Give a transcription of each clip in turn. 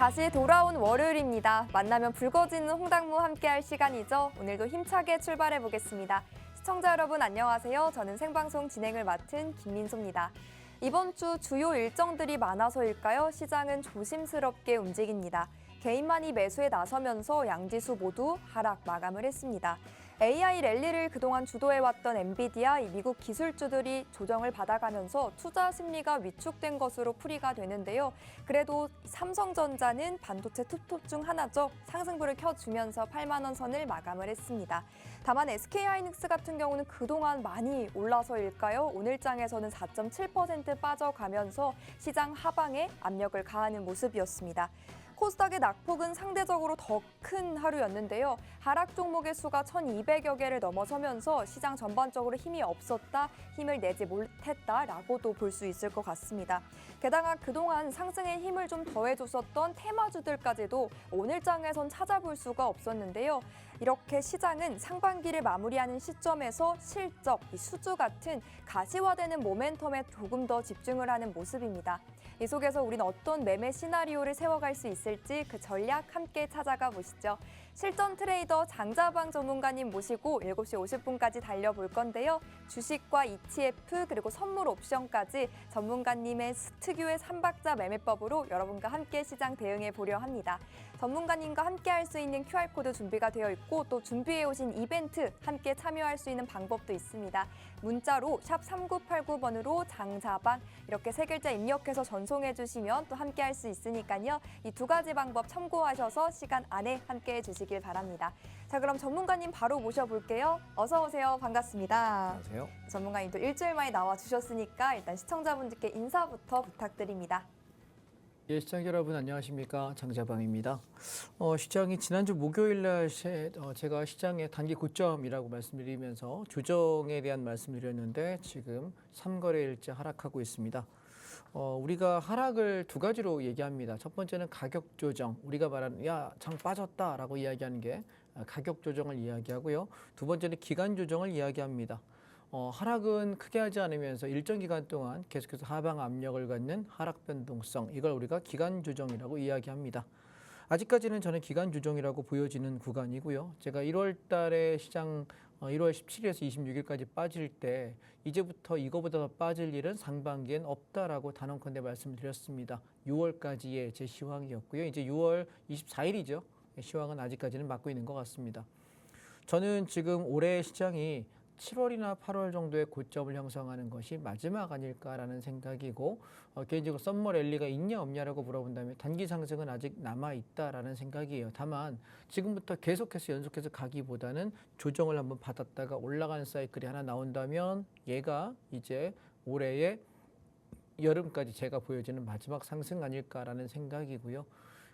다시 돌아온 월요일입니다. 만나면 붉어지는 홍당무 함께할 시간이죠. 오늘도 힘차게 출발해 보겠습니다. 시청자 여러분 안녕하세요. 저는 생방송 진행을 맡은 김민소입니다. 이번 주 주요 일정들이 많아서일까요? 시장은 조심스럽게 움직입니다. 개인만이 매수에 나서면서 양지수 모두 하락 마감을 했습니다. AI 랠리를 그동안 주도해왔던 엔비디아, 미국 기술주들이 조정을 받아가면서 투자 심리가 위축된 것으로 풀이가 되는데요. 그래도 삼성전자는 반도체 톱톱 중 하나죠. 상승부를 켜주면서 8만 원 선을 마감을 했습니다. 다만 SK하이닉스 같은 경우는 그동안 많이 올라서일까요? 오늘장에서는 4.7% 빠져가면서 시장 하방에 압력을 가하는 모습이었습니다. 코스닥의 낙폭은 상대적으로 더 큰 하루였는데요. 하락 종목의 수가 1,200여 개를 넘어서면서 시장 전반적으로 힘이 없었다, 힘을 내지 못했다라고도 볼 수 있을 것 같습니다. 게다가 그동안 상승에 힘을 좀 더해줬었던 테마주들까지도 오늘장에선 찾아볼 수가 없었는데요. 이렇게 시장은 상반기를 마무리하는 시점에서 실적, 수주 같은 가시화되는 모멘텀에 조금 더 집중을 하는 모습입니다. 이 속에서 우린 어떤 매매 시나리오를 세워갈 수 있을지 그 전략 함께 찾아가 보시죠. 실전 트레이더 장자방 전문가님 모시고 7시 50분까지 달려볼 건데요. 주식과 ETF 그리고 선물 옵션까지 전문가님의 특유의 3박자 매매법으로 여러분과 함께 시장 대응해 보려 합니다. 전문가님과 함께 할 수 있는 QR코드 준비가 되어 있고 또 준비해 오신 이벤트 함께 참여할 수 있는 방법도 있습니다. 문자로 샵 3989번으로 장자방 이렇게 3글자 입력해서 전송해 주시면 또 함께 할 수 있으니까요. 이 2가지 방법 참고하셔서 시간 안에 함께 해 주시길 바랍니다. 자, 그럼 전문가님 바로 모셔볼게요. 어서 오세요. 반갑습니다. 안녕하세요. 전문가님 또 일주일 만에 나와 주셨으니까 일단 시청자분들께 인사부터 부탁드립니다. 예, 시청자 여러분 안녕하십니까, 장자방입니다. 시장이 지난주 목요일 날 제가 시장의 단기 고점이라고 말씀드리면서 조정에 대한 말씀드렸는데 지금 3거래일째 하락하고 있습니다. 우리가 하락을 2가지로 얘기합니다. 첫 번째는 가격 조정, 우리가 말하는 장 빠졌다라고 이야기하는 게 가격 조정을 이야기하고요. 두 번째는 기간 조정을 이야기합니다. 하락은 크게 하지 않으면서 일정 기간 동안 계속해서 하방 압력을 갖는 하락 변동성, 이걸 우리가 기간 조정이라고 이야기합니다. 아직까지는 저는 기간 조정이라고 보여지는 구간이고요. 제가 1월 달에 시장 1월 17일에서 26일까지 빠질 때 이제부터 이거보다 더 빠질 일은 상반기엔 없다라고 단언컨대 말씀드렸습니다. 6월까지의 제 시황이었고요. 이제 6월 24일이죠. 시황은 아직까지는 맞고 있는 것 같습니다. 저는 지금 올해 시장이 7월이나 8월 정도의 고점을 형성하는 것이 마지막 아닐까라는 생각이고 개인적으로 썸머 랠리가 있냐 없냐라고 물어본다면 단기 상승은 아직 남아있다라는 생각이에요. 다만 지금부터 계속해서 연속해서 가기보다는 조정을 한번 받았다가 올라가는 사이클이 하나 나온다면 얘가 이제 올해의 여름까지 제가 보여지는 마지막 상승 아닐까라는 생각이고요.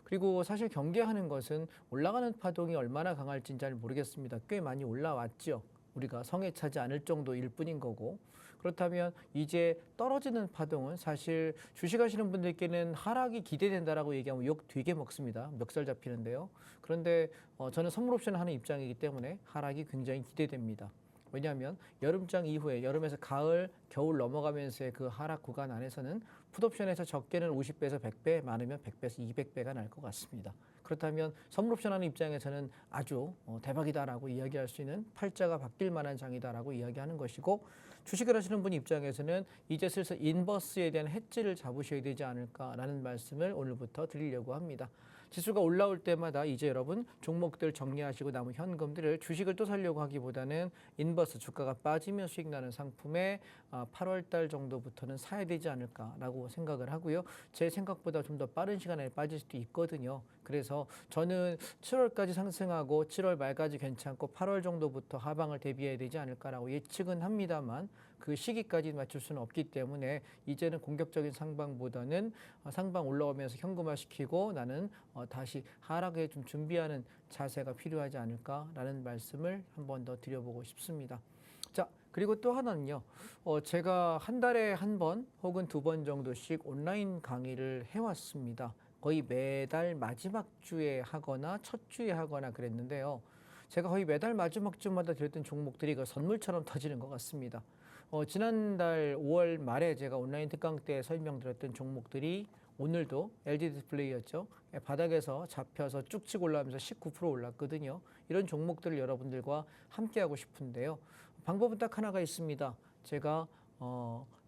그리고 사실 경계하는 것은 올라가는 파동이 얼마나 강할지는 잘 모르겠습니다. 꽤 많이 올라왔죠. 우리가 성에 차지 않을 정도일 뿐인 거고, 그렇다면 이제 떨어지는 파동은 사실 주식하시는 분들께는 하락이 기대된다라고 얘기하면 욕 되게 먹습니다. 멱살 잡히는데요. 그런데 저는 선물 옵션을 하는 입장이기 때문에 하락이 굉장히 기대됩니다. 왜냐하면 여름장 이후에 여름에서 가을, 겨울 넘어가면서의 그 하락 구간 안에서는 풋옵션에서 적게는 50배에서 100배, 많으면 100배에서 200배가 날 것 같습니다. 그렇다면 선물 옵션 하는 입장에서는 아주 대박이다라고 이야기할 수 있는 팔자가 바뀔 만한 장이다라고 이야기하는 것이고, 주식을 하시는 분 입장에서는 이제 슬슬 인버스에 대한 해지를 잡으셔야 되지 않을까라는 말씀을 오늘부터 드리려고 합니다. 지수가 올라올 때마다 이제 여러분 종목들 정리하시고 남은 현금들을 주식을 또 사려고 하기보다는 인버스, 주가가 빠지면 수익 나는 상품에 8월 달 정도부터는 사야 되지 않을까라고 생각을 하고요. 제 생각보다 좀 더 빠른 시간에 빠질 수도 있거든요. 그래서 저는 7월까지 상승하고 7월 말까지 괜찮고 8월 정도부터 하방을 대비해야 되지 않을까라고 예측은 합니다만 그 시기까지 맞출 수는 없기 때문에 이제는 공격적인 상방보다는 상방 올라오면서 현금화시키고 나는 다시 하락에 좀 준비하는 자세가 필요하지 않을까라는 말씀을 한 번 더 드려보고 싶습니다. 자, 그리고 또 하나는요. 제가 한 달에 한 번 혹은 2번 정도씩 온라인 강의를 해왔습니다. 거의 매달 마지막 주에 하거나 첫 주에 하거나 그랬는데요. 제가 거의 매달 마지막 주마다 드렸던 종목들이 그 선물처럼 터지는 것 같습니다. 지난달 5월 말에 제가 온라인 특강 때 설명드렸던 종목들이 오늘도 LG 디스플레이였죠. 바닥에서 잡혀서 쭉 치고 올라오면서 19% 올랐거든요. 이런 종목들을 여러분들과 함께하고 싶은데요. 방법은 딱 하나가 있습니다. 제가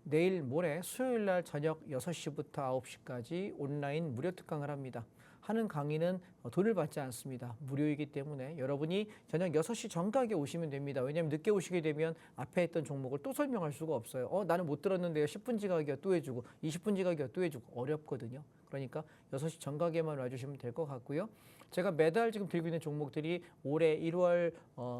내일 모레 수요일 날 저녁 6시부터 9시까지 온라인 무료 특강을 합니다. 하는 강의는 돈을 받지 않습니다. 무료이기 때문에 여러분이 저녁 6시 정각에 오시면 됩니다. 왜냐하면 늦게 오시게 되면 앞에 있던 종목을 또 설명할 수가 없어요. 나는 못 들었는데요. 10분 지각이야 또 해주고 20분 지각이야 또 해주고 어렵거든요. 그러니까 6시 정각에만 와주시면 될 것 같고요. 제가 매달 지금 들고 있는 종목들이 올해 1월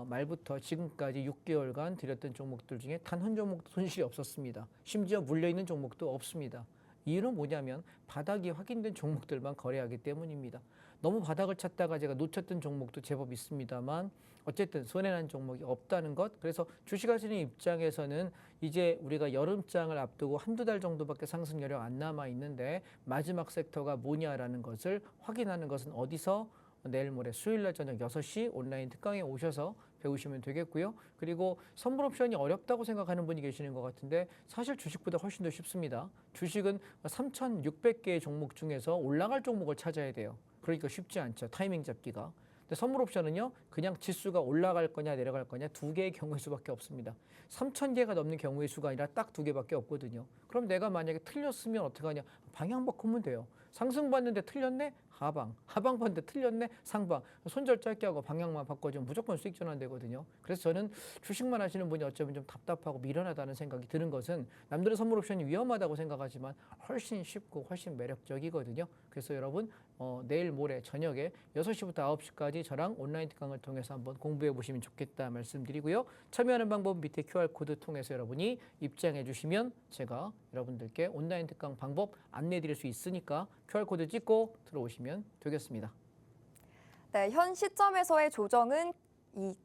말부터 지금까지 6개월간 드렸던 종목들 중에 단 한 종목도 손실이 없었습니다. 심지어 물려있는 종목도 없습니다. 이유는 뭐냐면 바닥이 확인된 종목들만 거래하기 때문입니다. 너무 바닥을 찾다가 제가 놓쳤던 종목도 제법 있습니다만 어쨌든 손해난 종목이 없다는 것. 그래서 주식하시는 입장에서는 이제 우리가 여름장을 앞두고 한두 달 정도밖에 상승 여력 안 남아 있는데 마지막 섹터가 뭐냐라는 것을 확인하는 것은 어디서? 내일 모레 수요일 날 저녁 6시 온라인 특강에 오셔서 배우시면 되겠고요. 그리고 선물 옵션이 어렵다고 생각하는 분이 계시는 것 같은데 사실 주식보다 훨씬 더 쉽습니다. 주식은 3,600개의 종목 중에서 올라갈 종목을 찾아야 돼요. 그러니까 쉽지 않죠. 타이밍 잡기가. 근데 선물 옵션은요. 그냥 지수가 올라갈 거냐 내려갈 거냐 두 개의 경우의 수밖에 없습니다. 3,000개가 넘는 경우의 수가 아니라 딱 두 개밖에 없거든요. 그럼 내가 만약에 틀렸으면 어떡하냐. 방향 바꾸면 돼요. 상승 봤는데 틀렸네? 하방. 하방 봤는데 틀렸네? 상방. 손절 짧게 하고 방향만 바꿔주면 무조건 수익 전환되거든요. 그래서 저는 주식만 하시는 분이 어쩌면 좀 답답하고 미련하다는 생각이 드는 것은 남들은 선물 옵션이 위험하다고 생각하지만 훨씬 쉽고 훨씬 매력적이거든요. 그래서 여러분 내일 모레 저녁에 6시부터 9시까지 저랑 온라인 특강을 통해서 한번 공부해 보시면 좋겠다 말씀드리고요. 참여하는 방법 밑에 QR코드 통해서 여러분이 입장해 주시면 제가 여러분들께 온라인 특강 방법 안내해 드릴 수 있으니까 QR코드 찍고 들어오시면 되겠습니다. 네, 현 시점에서의 조정은 이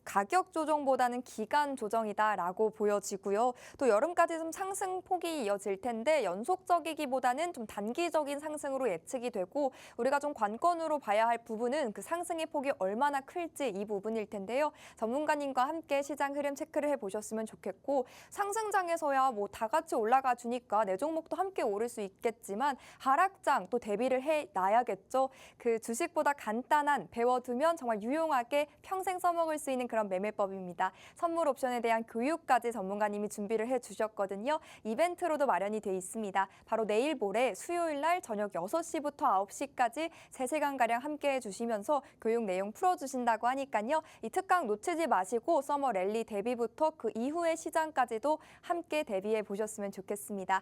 가격 조정보다는 기간 조정이다라고 보여지고요. 또 여름까지 좀 상승폭이 이어질 텐데 연속적이기보다는 좀 단기적인 상승으로 예측이 되고 우리가 좀 관건으로 봐야 할 부분은 그 상승의 폭이 얼마나 클지 이 부분일 텐데요. 전문가님과 함께 시장 흐름 체크를 해보셨으면 좋겠고 상승장에서야 뭐 다 같이 올라가 주니까 내 종목도 함께 오를 수 있겠지만 하락장 또 대비를 해놔야겠죠. 그 주식보다 간단한 배워두면 정말 유용하게 평생 써먹을 수 있는 그런 매매법입니다. 선물 옵션에 대한 교육까지 전문가님이 준비를 해주셨거든요. 이벤트로도 마련이 돼 있습니다. 바로 내일 모레 수요일 날 저녁 6시부터 9시까지 3시간가량 함께해 주시면서 교육 내용 풀어주신다고 하니까요. 이 특강 놓치지 마시고 서머 랠리 대비부터 그 이후의 시장까지도 함께 대비해 보셨으면 좋겠습니다.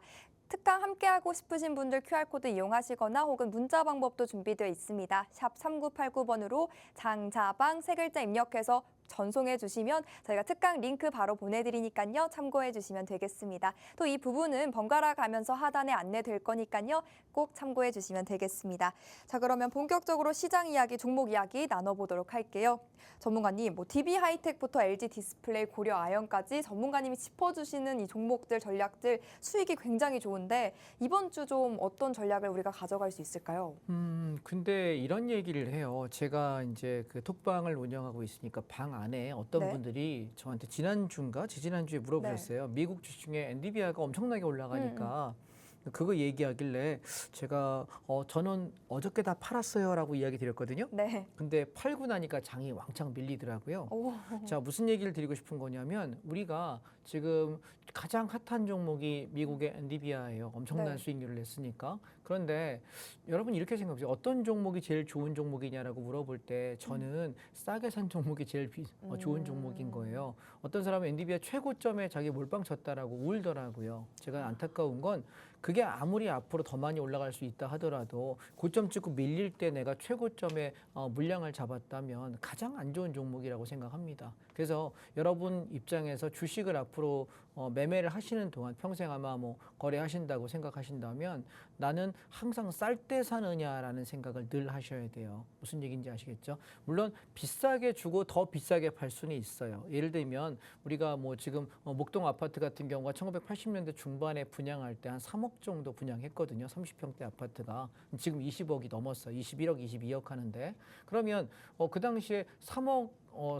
특강 함께하고 싶으신 분들 QR코드 이용하시거나 혹은 문자 방법도 준비되어 있습니다. 샵 3989번으로 장자방 3글자 입력해서 전송해 주시면 저희가 특강 링크 바로 보내드리니까요. 참고해 주시면 되겠습니다. 또 이 부분은 번갈아 가면서 하단에 안내될 거니까요. 꼭 참고해 주시면 되겠습니다. 자, 그러면 본격적으로 시장 이야기, 종목 이야기 나눠보도록 할게요. 전문가님, DB 하이텍부터 LG 디스플레이, 고려 아연까지 전문가님이 짚어주시는 이 종목들, 전략들 수익이 굉장히 좋은데 이번 주 좀 어떤 전략을 우리가 가져갈 수 있을까요? 근데 이런 얘기를 해요. 제가 이제 그 톡방을 운영하고 있으니까 방 안에 어떤 네. 분들이 저한테 지난주인가 지지난주에 물어보셨어요. 미국 주식 중에 엔비디아가 엄청나게 올라가니까 그거 얘기하길래 제가 저는 어저께 다 팔았어요라고 이야기 드렸거든요. 네. 근데 팔고 나니까 장이 왕창 밀리더라고요. 오. 자, 무슨 얘기를 드리고 싶은 거냐면 우리가 지금 가장 핫한 종목이 미국의 엔비디아예요. 엄청난 네. 수익률을 냈으니까. 그런데 여러분 이렇게 생각해보세요. 어떤 종목이 제일 좋은 종목이냐라고 물어볼 때 저는 싸게 산 종목이 제일 좋은 종목인 거예요. 어떤 사람은 엔비디아 최고점에 자기 몰빵 쳤다라고 울더라고요. 제가 안타까운 건 그게 아무리 앞으로 더 많이 올라갈 수 있다 하더라도 고점 찍고 밀릴 때 내가 최고점에 물량을 잡았다면 가장 안 좋은 종목이라고 생각합니다. 그래서 여러분 입장에서 주식을 앞으로 매매를 하시는 동안 평생 아마 뭐 거래하신다고 생각하신다면 나는 항상 쌀 때 사느냐라는 생각을 늘 하셔야 돼요. 무슨 얘기인지 아시겠죠? 물론 비싸게 주고 더 비싸게 팔 수는 있어요. 예를 들면 우리가 뭐 지금 목동 아파트 같은 경우가 1980년대 중반에 분양할 때 한 3억 정도 분양했거든요. 30평대 아파트가 지금 20억이 넘었어요. 21억, 22억 하는데 그러면 그 당시에 3억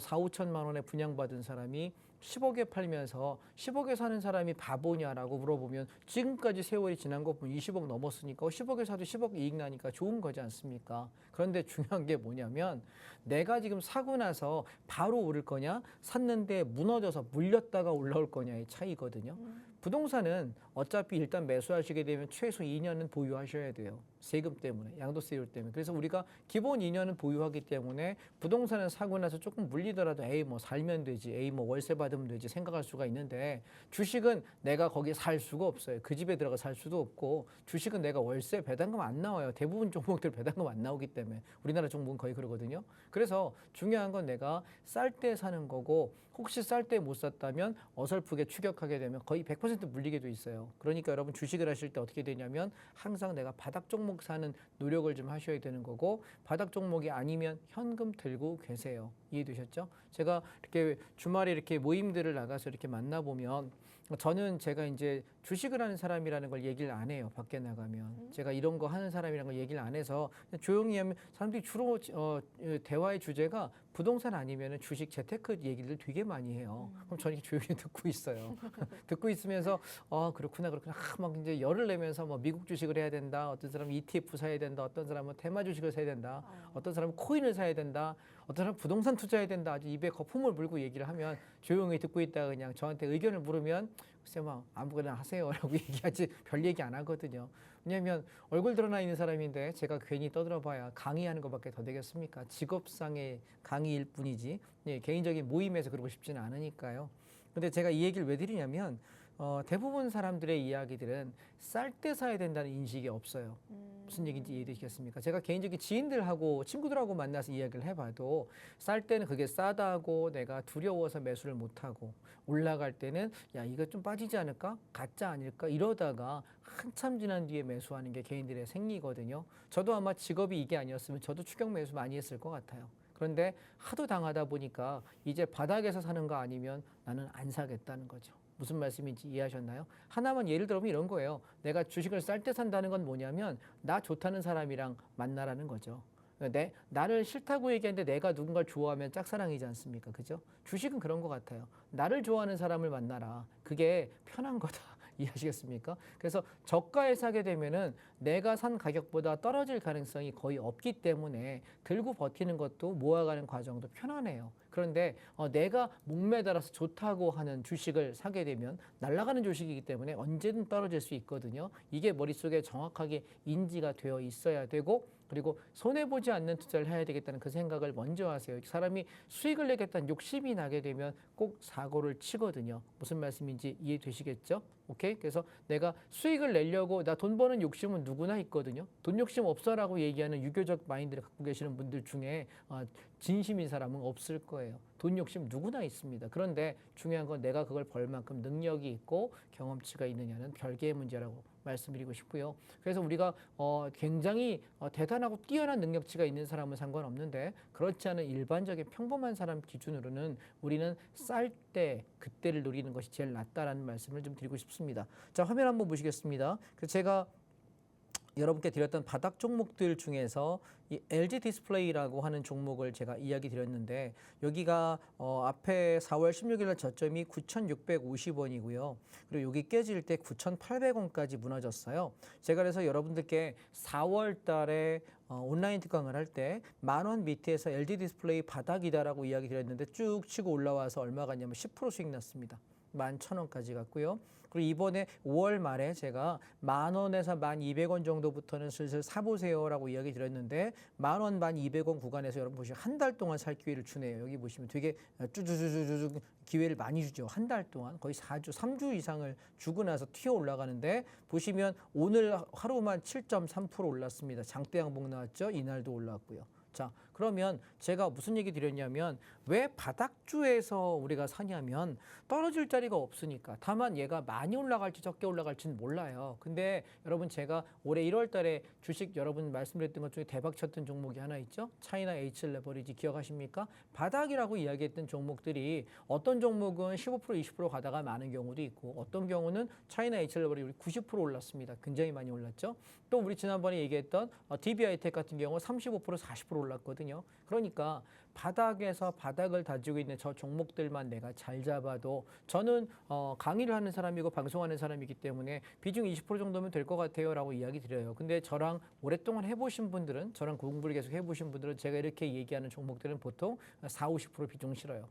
4, 5천만 원에 분양받은 사람이 10억에 팔면서 10억에 사는 사람이 바보냐라고 물어보면 지금까지 세월이 지난 거 보면 20억 넘었으니까 10억에 사도 10억 이익 나니까 좋은 거지 않습니까? 그런데 중요한 게 뭐냐면 내가 지금 사고 나서 바로 오를 거냐 샀는데 무너져서 물렸다가 올라올 거냐의 차이거든요. 부동산은 어차피 일단 매수하시게 되면 최소 2년은 보유하셔야 돼요. 세금 때문에, 양도세율 때문에. 그래서 우리가 기본 2년은 보유하기 때문에 부동산은 사고 나서 조금 물리더라도 에이 뭐 살면 되지, 에이 뭐 월세 받으면 되지 생각할 수가 있는데 주식은 내가 거기에 살 수가 없어요. 그 집에 들어가 살 수도 없고 주식은 내가 월세 배당금 안 나와요. 대부분 종목들 배당금 안 나오기 때문에 우리나라 종목은 거의 그러거든요. 그래서 중요한 건 내가 쌀 때 사는 거고 혹시 쌀 때 못 샀다면 어설프게 추격하게 되면 거의 100% 물리게 돼 있어요. 그러니까 여러분 주식을 하실 때 어떻게 되냐면 항상 내가 바닥 종목 사는 노력을 좀 하셔야 되는 거고 바닥 종목이 아니면 현금 들고 계세요. 이해되셨죠? 제가 이렇게 주말에 이렇게 모임들을 나가서 이렇게 만나보면 저는 제가 이제 주식을 하는 사람이라는 걸 얘기를 안 해요. 밖에 나가면. 제가 이런 거 하는 사람이라는 걸 얘기를 안 해서 조용히 하면 사람들이 주로 대화의 주제가 부동산 아니면 주식 재테크 얘기를 되게 많이 해요. 그럼 저는 이렇게 조용히 듣고 있어요. 듣고 있으면서 그렇구나 막 이제 열을 내면서 뭐 미국 주식을 해야 된다. 어떤 사람은 ETF 사야 된다. 어떤 사람은 테마 주식을 사야 된다. 어떤 사람은 코인을 사야 된다. 어떤 사람은 부동산 투자해야 된다. 아주 입에 거품을 물고 얘기를 하면 조용히 듣고 있다가 그냥 저한테 의견을 물으면 글쎄 막 아무거나 하세요라고 얘기하지 별 얘기 안 하거든요. 왜냐하면 얼굴 드러나 있는 사람인데 제가 괜히 떠들어봐야 강의하는 것밖에 더 되겠습니까? 직업상의 강의일 뿐이지 개인적인 모임에서 그러고 싶지는 않으니까요. 근데 제가 이 얘기를 왜 드리냐면 대부분 사람들의 이야기들은 쌀 때 사야 된다는 인식이 없어요. 무슨 얘기인지 이해되시겠습니까? 제가 개인적인 지인들하고 친구들하고 만나서 이야기를 해봐도 쌀 때는 그게 싸다고 내가 두려워서 매수를 못하고 올라갈 때는 야 이거 좀 빠지지 않을까? 가짜 아닐까? 이러다가 한참 지난 뒤에 매수하는 게 개인들의 생리거든요. 저도 아마 직업이 이게 아니었으면 저도 추격 매수 많이 했을 것 같아요. 그런데 하도 당하다 보니까 이제 바닥에서 사는 거 아니면 나는 안 사겠다는 거죠. 무슨 말씀인지 이해하셨나요? 하나만 예를 들면 이런 거예요. 내가 주식을 쌀 때 산다는 건 뭐냐면 나 좋다는 사람이랑 만나라는 거죠. 나를 싫다고 얘기하는데 내가 누군가를 좋아하면 짝사랑이지 않습니까? 그죠? 주식은 그런 것 같아요. 나를 좋아하는 사람을 만나라. 그게 편한 거다. 이해하시겠습니까? 그래서 저가에 사게 되면은 내가 산 가격보다 떨어질 가능성이 거의 없기 때문에 들고 버티는 것도 모아가는 과정도 편안해요. 그런데 내가 목매달아서 좋다고 하는 주식을 사게 되면 날아가는 주식이기 때문에 언제든 떨어질 수 있거든요. 이게 머릿속에 정확하게 인지가 되어 있어야 되고 그리고 손해보지 않는 투자를 해야 되겠다는 그 생각을 먼저 하세요. 사람이 수익을 내겠다는 욕심이 나게 되면 꼭 사고를 치거든요. 무슨 말씀인지 이해되시겠죠? 오케이? 그래서 내가 수익을 내려고 나 돈 버는 욕심은 누구나 있거든요. 돈 욕심 없어라고 얘기하는 유교적 마인드를 갖고 계시는 분들 중에 진심인 사람은 없을 거예요. 돈 욕심 누구나 있습니다. 그런데 중요한 건 내가 그걸 벌 만큼 능력이 있고 경험치가 있느냐는 별개의 문제라고 말씀드리고 싶고요. 그래서 우리가 굉장히 대단하고 뛰어난 능력치가 있는 사람은 상관없는데 그렇지 않은 일반적인 평범한 사람 기준으로는 우리는 쌀 때 그때를 노리는 것이 제일 낫다라는 말씀을 좀 드리고 싶습니다. 자, 화면 한번 보시겠습니다. 그래서 제가 여러분께 드렸던 바닥 종목들 중에서 이 LG 디스플레이라고 하는 종목을 제가 이야기 드렸는데 여기가 앞에 4월 16일 날 저점이 9,650원이고요. 그리고 여기 깨질 때 9,800원까지 무너졌어요. 제가 그래서 여러분들께 4월 달에 온라인 특강을 할 때 10,000원 밑에서 LG 디스플레이 바닥이다라고 이야기 드렸는데 쭉 치고 올라와서 얼마 갔냐면 10% 수익 났습니다. 11,000원까지 갔고요. 그리고 이번에 5월 말에 제가 10,000원에서 12,000원 정도부터는 슬슬 사보세요라고 이야기 드렸는데 10,000원, 12,000원 구간에서 여러분 보시면 한 달 동안 살 기회를 주네요. 여기 보시면 되게 쭈쭈쭈쭈 기회를 많이 주죠. 한 달 동안 거의 4주, 3주 이상을 주고 나서 튀어 올라가는데 보시면 오늘 하루만 7.3% 올랐습니다. 장대 양봉 나왔죠. 이날도 올랐고요. 자, 그러면 제가 무슨 얘기 드렸냐면 왜 바닥주에서 우리가 사냐면 떨어질 자리가 없으니까. 다만 얘가 많이 올라갈지 적게 올라갈지는 몰라요. 근데 여러분 제가 올해 1월 달에 주식 여러분 말씀드렸던 것 중에 대박 쳤던 종목이 하나 있죠. 차이나 H 레버리지 기억하십니까? 바닥이라고 이야기했던 종목들이 어떤 종목은 15% 20% 가다가 많은 경우도 있고 어떤 경우는 차이나 H 레버리지 90% 올랐습니다. 굉장히 많이 올랐죠. 또 우리 지난번에 얘기했던 DBI텍 같은 경우 35% 40% 올랐거든요. 그러니까 바닥에서 바닥을 다지고 있는 저 종목들만 내가 잘 잡아도 저는 강의를 하는 사람이고 방송하는 사람이기 때문에 비중 20% 정도면 될 것 같아요라고 이야기 드려요. 근데 저랑 오랫동안 해보신 분들은 저랑 공부를 계속 해보신 분들은 제가 이렇게 얘기하는 종목들은 보통 4, 50% 비중 실어요.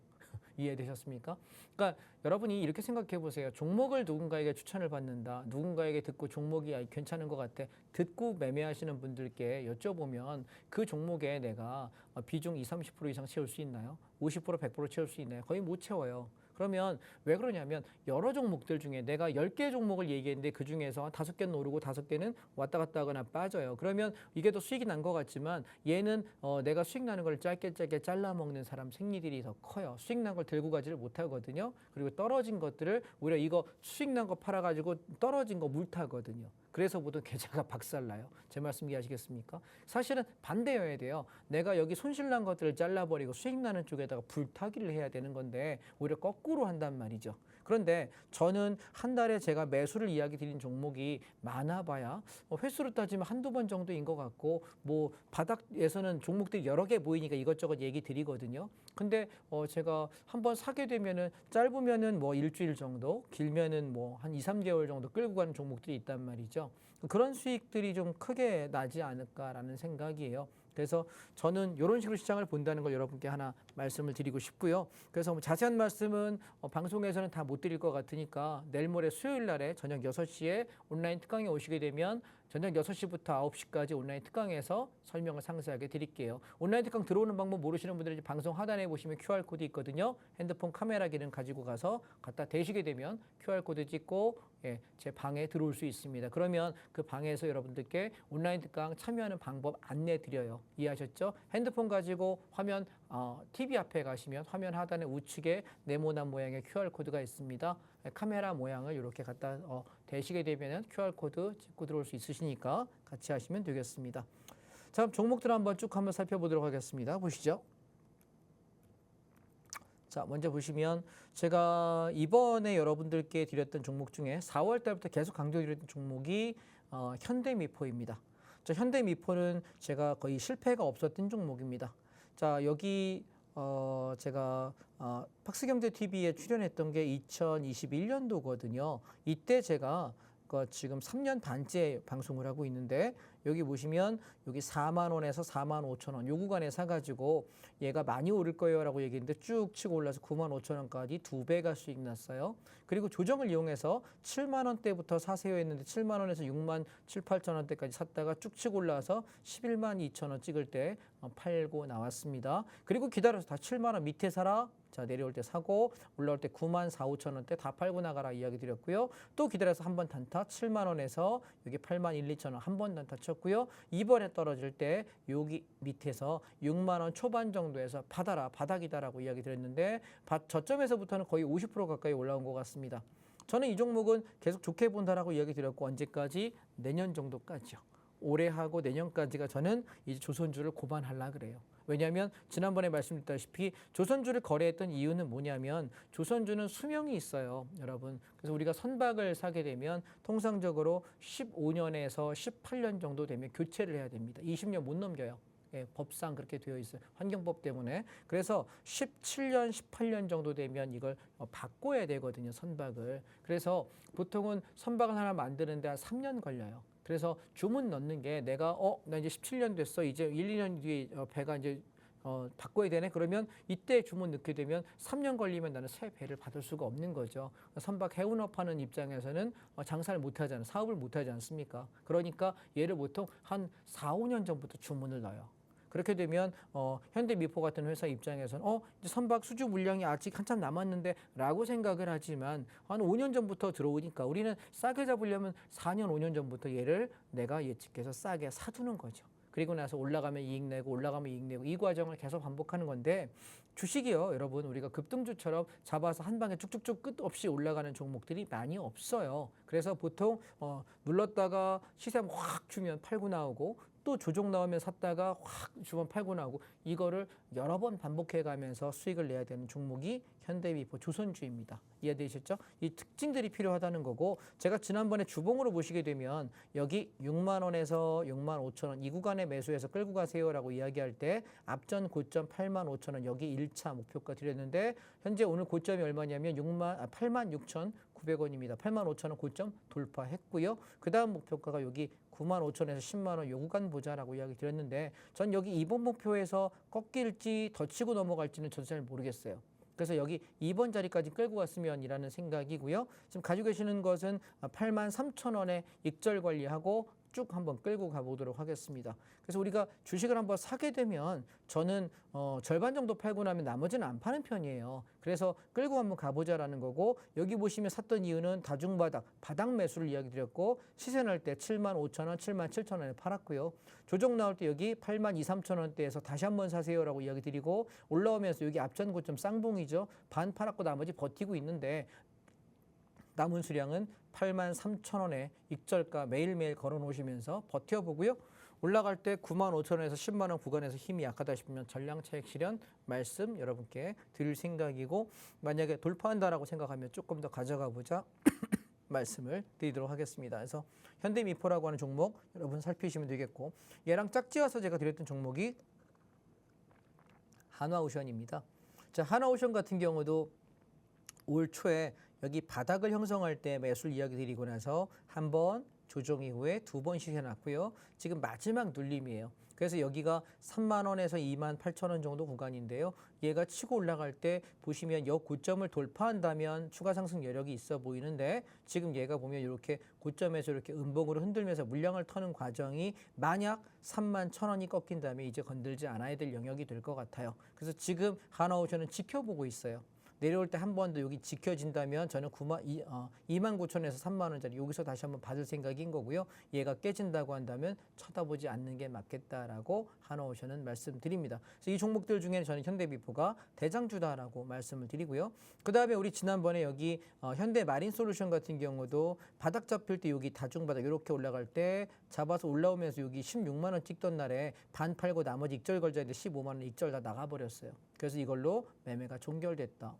이해되셨습니까? 그러니까 여러분이 이렇게 생각해 보세요. 종목을 누군가에게 추천을 받는다. 누군가에게 듣고 종목이 괜찮은 것 같아. 듣고 매매하시는 분들께 여쭤보면 그 종목에 내가 비중 20, 30% 이상 채울 수 있나요? 50%, 100% 채울 수 있나요? 거의 못 채워요. 그러면 왜 그러냐면 여러 종목들 중에 내가 10개 종목을 얘기했는데 그중에서 5개는 오르고 5개는 왔다 갔다 하거나 빠져요. 그러면 이게 더 수익이 난 것 같지만 얘는 내가 수익 나는 걸 짧게 잘라 먹는 사람 생리들이 더 커요. 수익 난 걸 들고 가지를 못하거든요. 그리고 떨어진 것들을 오히려 이거 수익 난 거 팔아가지고 떨어진 거 물타거든요. 그래서 보통 계좌가 박살나요. 제 말씀 이해하시겠습니까? 사실은 반대여야 돼요. 내가 여기 손실난 것들을 잘라버리고 수익 나는 쪽에다가 불타기를 해야 되는 건데 오히려 거꾸로 한단 말이죠. 그런데 저는 한 달에 제가 매수를 이야기 드린 종목이 많아봐야 횟수로 따지면 한두 번 정도인 것 같고 뭐 바닥에서는 종목들이 여러 개 보이니까 이것저것 얘기 드리거든요. 근데 제가 한번 사게 되면은 짧으면은 뭐 일주일 정도, 길면은 뭐 한 2, 3개월 정도 끌고 가는 종목들이 있단 말이죠. 그런 수익들이 좀 크게 나지 않을까라는 생각이에요. 그래서 저는 이런 식으로 시장을 본다는 걸 여러분께 하나 말씀을 드리고 싶고요. 그래서 뭐 자세한 말씀은 방송에서는 다 못 드릴 것 같으니까 내일 모레 수요일 날에 저녁 6시에 온라인 특강에 오시게 되면 저녁 6시부터 9시까지 온라인 특강에서 설명을 상세하게 드릴게요. 온라인 특강 들어오는 방법 모르시는 분들은 방송 하단에 보시면 QR코드 있거든요. 핸드폰 카메라 기능 가지고 가서 갖다 대시게 되면 QR코드 찍고 제 방에 들어올 수 있습니다. 그러면 그 방에서 여러분들께 온라인 특강 참여하는 방법 안내 드려요. 이해하셨죠? 핸드폰 가지고 화면 TV 앞에 가시면 화면 하단에 우측에 네모난 모양의 QR코드가 있습니다. 카메라 모양을 이렇게 갖다 대시게 되면 QR코드 찍고 들어올 수 있으시니까 같이 하시면 되겠습니다. 자, 종목들 한번 쭉 한번 살펴보도록 하겠습니다. 보시죠. 자, 먼저 보시면 제가 이번에 여러분들께 드렸던 종목 중에 4월 달부터 계속 강조드렸던 종목이 현대미포입니다. 자, 현대미포는 제가 거의 실패가 없었던 종목입니다. 자, 여기 제가 박스경제TV에 출연했던 게 2021년도거든요. 이때 제가 지금 3년 반째 방송을 하고 있는데 여기 보시면 여기 4만 원에서 4만 5천 원 요 구간에 사가지고 얘가 많이 오를 거예요 라고 얘기했는데 쭉 치고 올라서 9만 5천 원까지 2배가 수익 났어요. 그리고 조정을 이용해서 7만 원대부터 사세요 했는데 7만 원에서 6만 7, 8천 원대까지 샀다가 쭉 치고 올라서 11만 2천 원 찍을 때 팔고 나왔습니다. 그리고 기다려서 다 7만 원 밑에 사라. 자, 내려올 때 사고 올라올 때 9만 4, 5천 원대 다 팔고 나가라 이야기 드렸고요. 또 기다려서 한 번 단타 7만 원에서 여기 8만 1, 2천 원 한 번 단타 쳤고요. 이번에 떨어질 때 여기 밑에서 6만 원 초반 정도에서 받아라 바닥이다라고 이야기 드렸는데 저점에서부터는 거의 50% 가까이 올라온 것 같습니다. 저는 이 종목은 계속 좋게 본다라고 이야기 드렸고 언제까지? 내년 정도까지요. 올해 하고 내년까지가 저는 이제 조선주를 고반하려고 그래요. 왜냐하면 지난번에 말씀드렸다시피 조선주를 거래했던 이유는 뭐냐면 조선주는 수명이 있어요, 여러분. 그래서 우리가 선박을 사게 되면 통상적으로 15년에서 18년 정도 되면 교체를 해야 됩니다. 20년 못 넘겨요. 법상 그렇게 되어 있어요. 환경법 때문에. 그래서 17년, 18년 정도 되면 이걸 바꿔야 되거든요, 선박을. 그래서 보통은 선박을 하나 만드는데 한 3년 걸려요. 그래서 주문 넣는 게 내가 나 이제 17년 됐어. 이제 1, 2년 뒤에 배가 이제 바꿔야 되네. 그러면 이때 주문 넣게 되면 3년 걸리면 나는 새 배를 받을 수가 없는 거죠. 선박 해운업하는 입장에서는 장사를 못 하잖아요. 사업을 못 하지 않습니까? 그러니까 얘를 보통 한 4, 5년 전부터 주문을 넣어요. 그렇게 되면 현대미포 같은 회사 입장에서는 이제 선박 수주 물량이 아직 한참 남았는데 라고 생각을 하지만 한 5년 전부터 들어오니까 우리는 싸게 잡으려면 4년, 5년 전부터 얘를 내가 예측해서 싸게 사두는 거죠. 그리고 나서 올라가면 이익 내고 올라가면 이익 내고 이 과정을 계속 반복하는 건데 주식이요, 여러분. 우리가 급등주처럼 잡아서 한 방에 쭉쭉쭉 끝 없이 올라가는 종목들이 많이 없어요. 그래서 보통 눌렀다가 시세 확 주면 팔고 나오고 또 조정 나오면 샀다가 확 주번 팔고 나고 이거를 여러 번 반복해 가면서 수익을 내야 되는 종목이 현대미포 조선주입니다. 이해되셨죠? 이 특징들이 필요하다는 거고 제가 지난번에 주봉으로 보시게 되면 여기 6만 원에서 6만 5천 원 이 구간에 매수해서 끌고 가세요라고 이야기할 때 앞전 고점 8만 5천 원 여기 1차 목표가 드렸는데 현재 오늘 고점이 얼마냐면 8만 6천 900원입니다. 8만 5천 원 고점 돌파했고요. 그 다음 목표가가 여기 9만 5천에서 10만 원 요 구간 보자라고 이야기 드렸는데 전 여기 이번 목표에서 꺾일지 더 치고 넘어갈지는 저도 잘 모르겠어요. 그래서 여기 2번 자리까지 끌고 갔으면이라는 생각이고요. 지금 가지고 계시는 것은 8만 3천 원에 익절 관리하고 쭉 한번 끌고 가보도록 하겠습니다. 그래서 우리가 주식을 한번 사게 되면 저는 절반 정도 팔고 나면 나머지는 안 파는 편이에요. 그래서 끌고 한번 가보자라는 거고 여기 보시면 샀던 이유는 다중바닥, 바닥 매수를 이야기 드렸고 시세 날 때 7만 5천 원, 7만 7천 원에 팔았고요. 조정 나올 때 여기 8만 2, 3천 원대에서 다시 한번 사세요라고 이야기 드리고 올라오면서 여기 앞전 고점 쌍봉이죠. 반 팔았고 나머지 버티고 있는데 남은 수량은 8만 3천 원에 익절가 매일매일 걸어 놓으시면서 버텨보고요. 올라갈 때 9만 5천 원에서 10만 원 구간에서 힘이 약하다 싶으면 전량 차익 실현 말씀 여러분께 드릴 생각이고 만약에 돌파한다라고 생각하면 조금 더 가져가 보자 말씀을 드리도록 하겠습니다. 그래서 현대미포라고 하는 종목 여러분 살피시면 되겠고 얘랑 짝지어서 제가 드렸던 종목이 한화오션입니다. 자, 한화오션 같은 경우도 올 초에 여기 바닥을 형성할 때 매수를 이야기 드리고 나서 한 번 조정 이후에 두 번 시세 났고요. 지금 마지막 눌림이에요. 그래서 여기가 3만 원에서 2만 8천 원 정도 구간인데요. 얘가 치고 올라갈 때 보시면 여 고점을 돌파한다면 추가 상승 여력이 있어 보이는데 지금 얘가 보면 이렇게 고점에서 이렇게 음봉으로 흔들면서 물량을 터는 과정이 만약 3만 1천 원이 꺾인다면 이제 건들지 않아야 될 영역이 될 것 같아요. 그래서 지금 한화오션은 지켜보고 있어요. 내려올 때 한 번 더 여기 지켜진다면 저는 2만 9천에서 3만 원짜리 여기서 다시 한번 받을 생각인 거고요. 얘가 깨진다고 한다면 쳐다보지 않는 게 맞겠다라고 한화오션은 말씀드립니다. 그래서 이 종목들 중에는 저는 현대미포가 대장주다라고 말씀을 드리고요. 그다음에 우리 지난번에 여기 현대마린솔루션 같은 경우도 바닥 잡힐 때 여기 다중바닥 이렇게 올라갈 때 잡아서 올라오면서 여기 16만 원 찍던 날에 반 팔고 나머지 익절 걸자인데 15만 원 익절 다 나가버렸어요. 그래서 이걸로 매매가 종결됐다.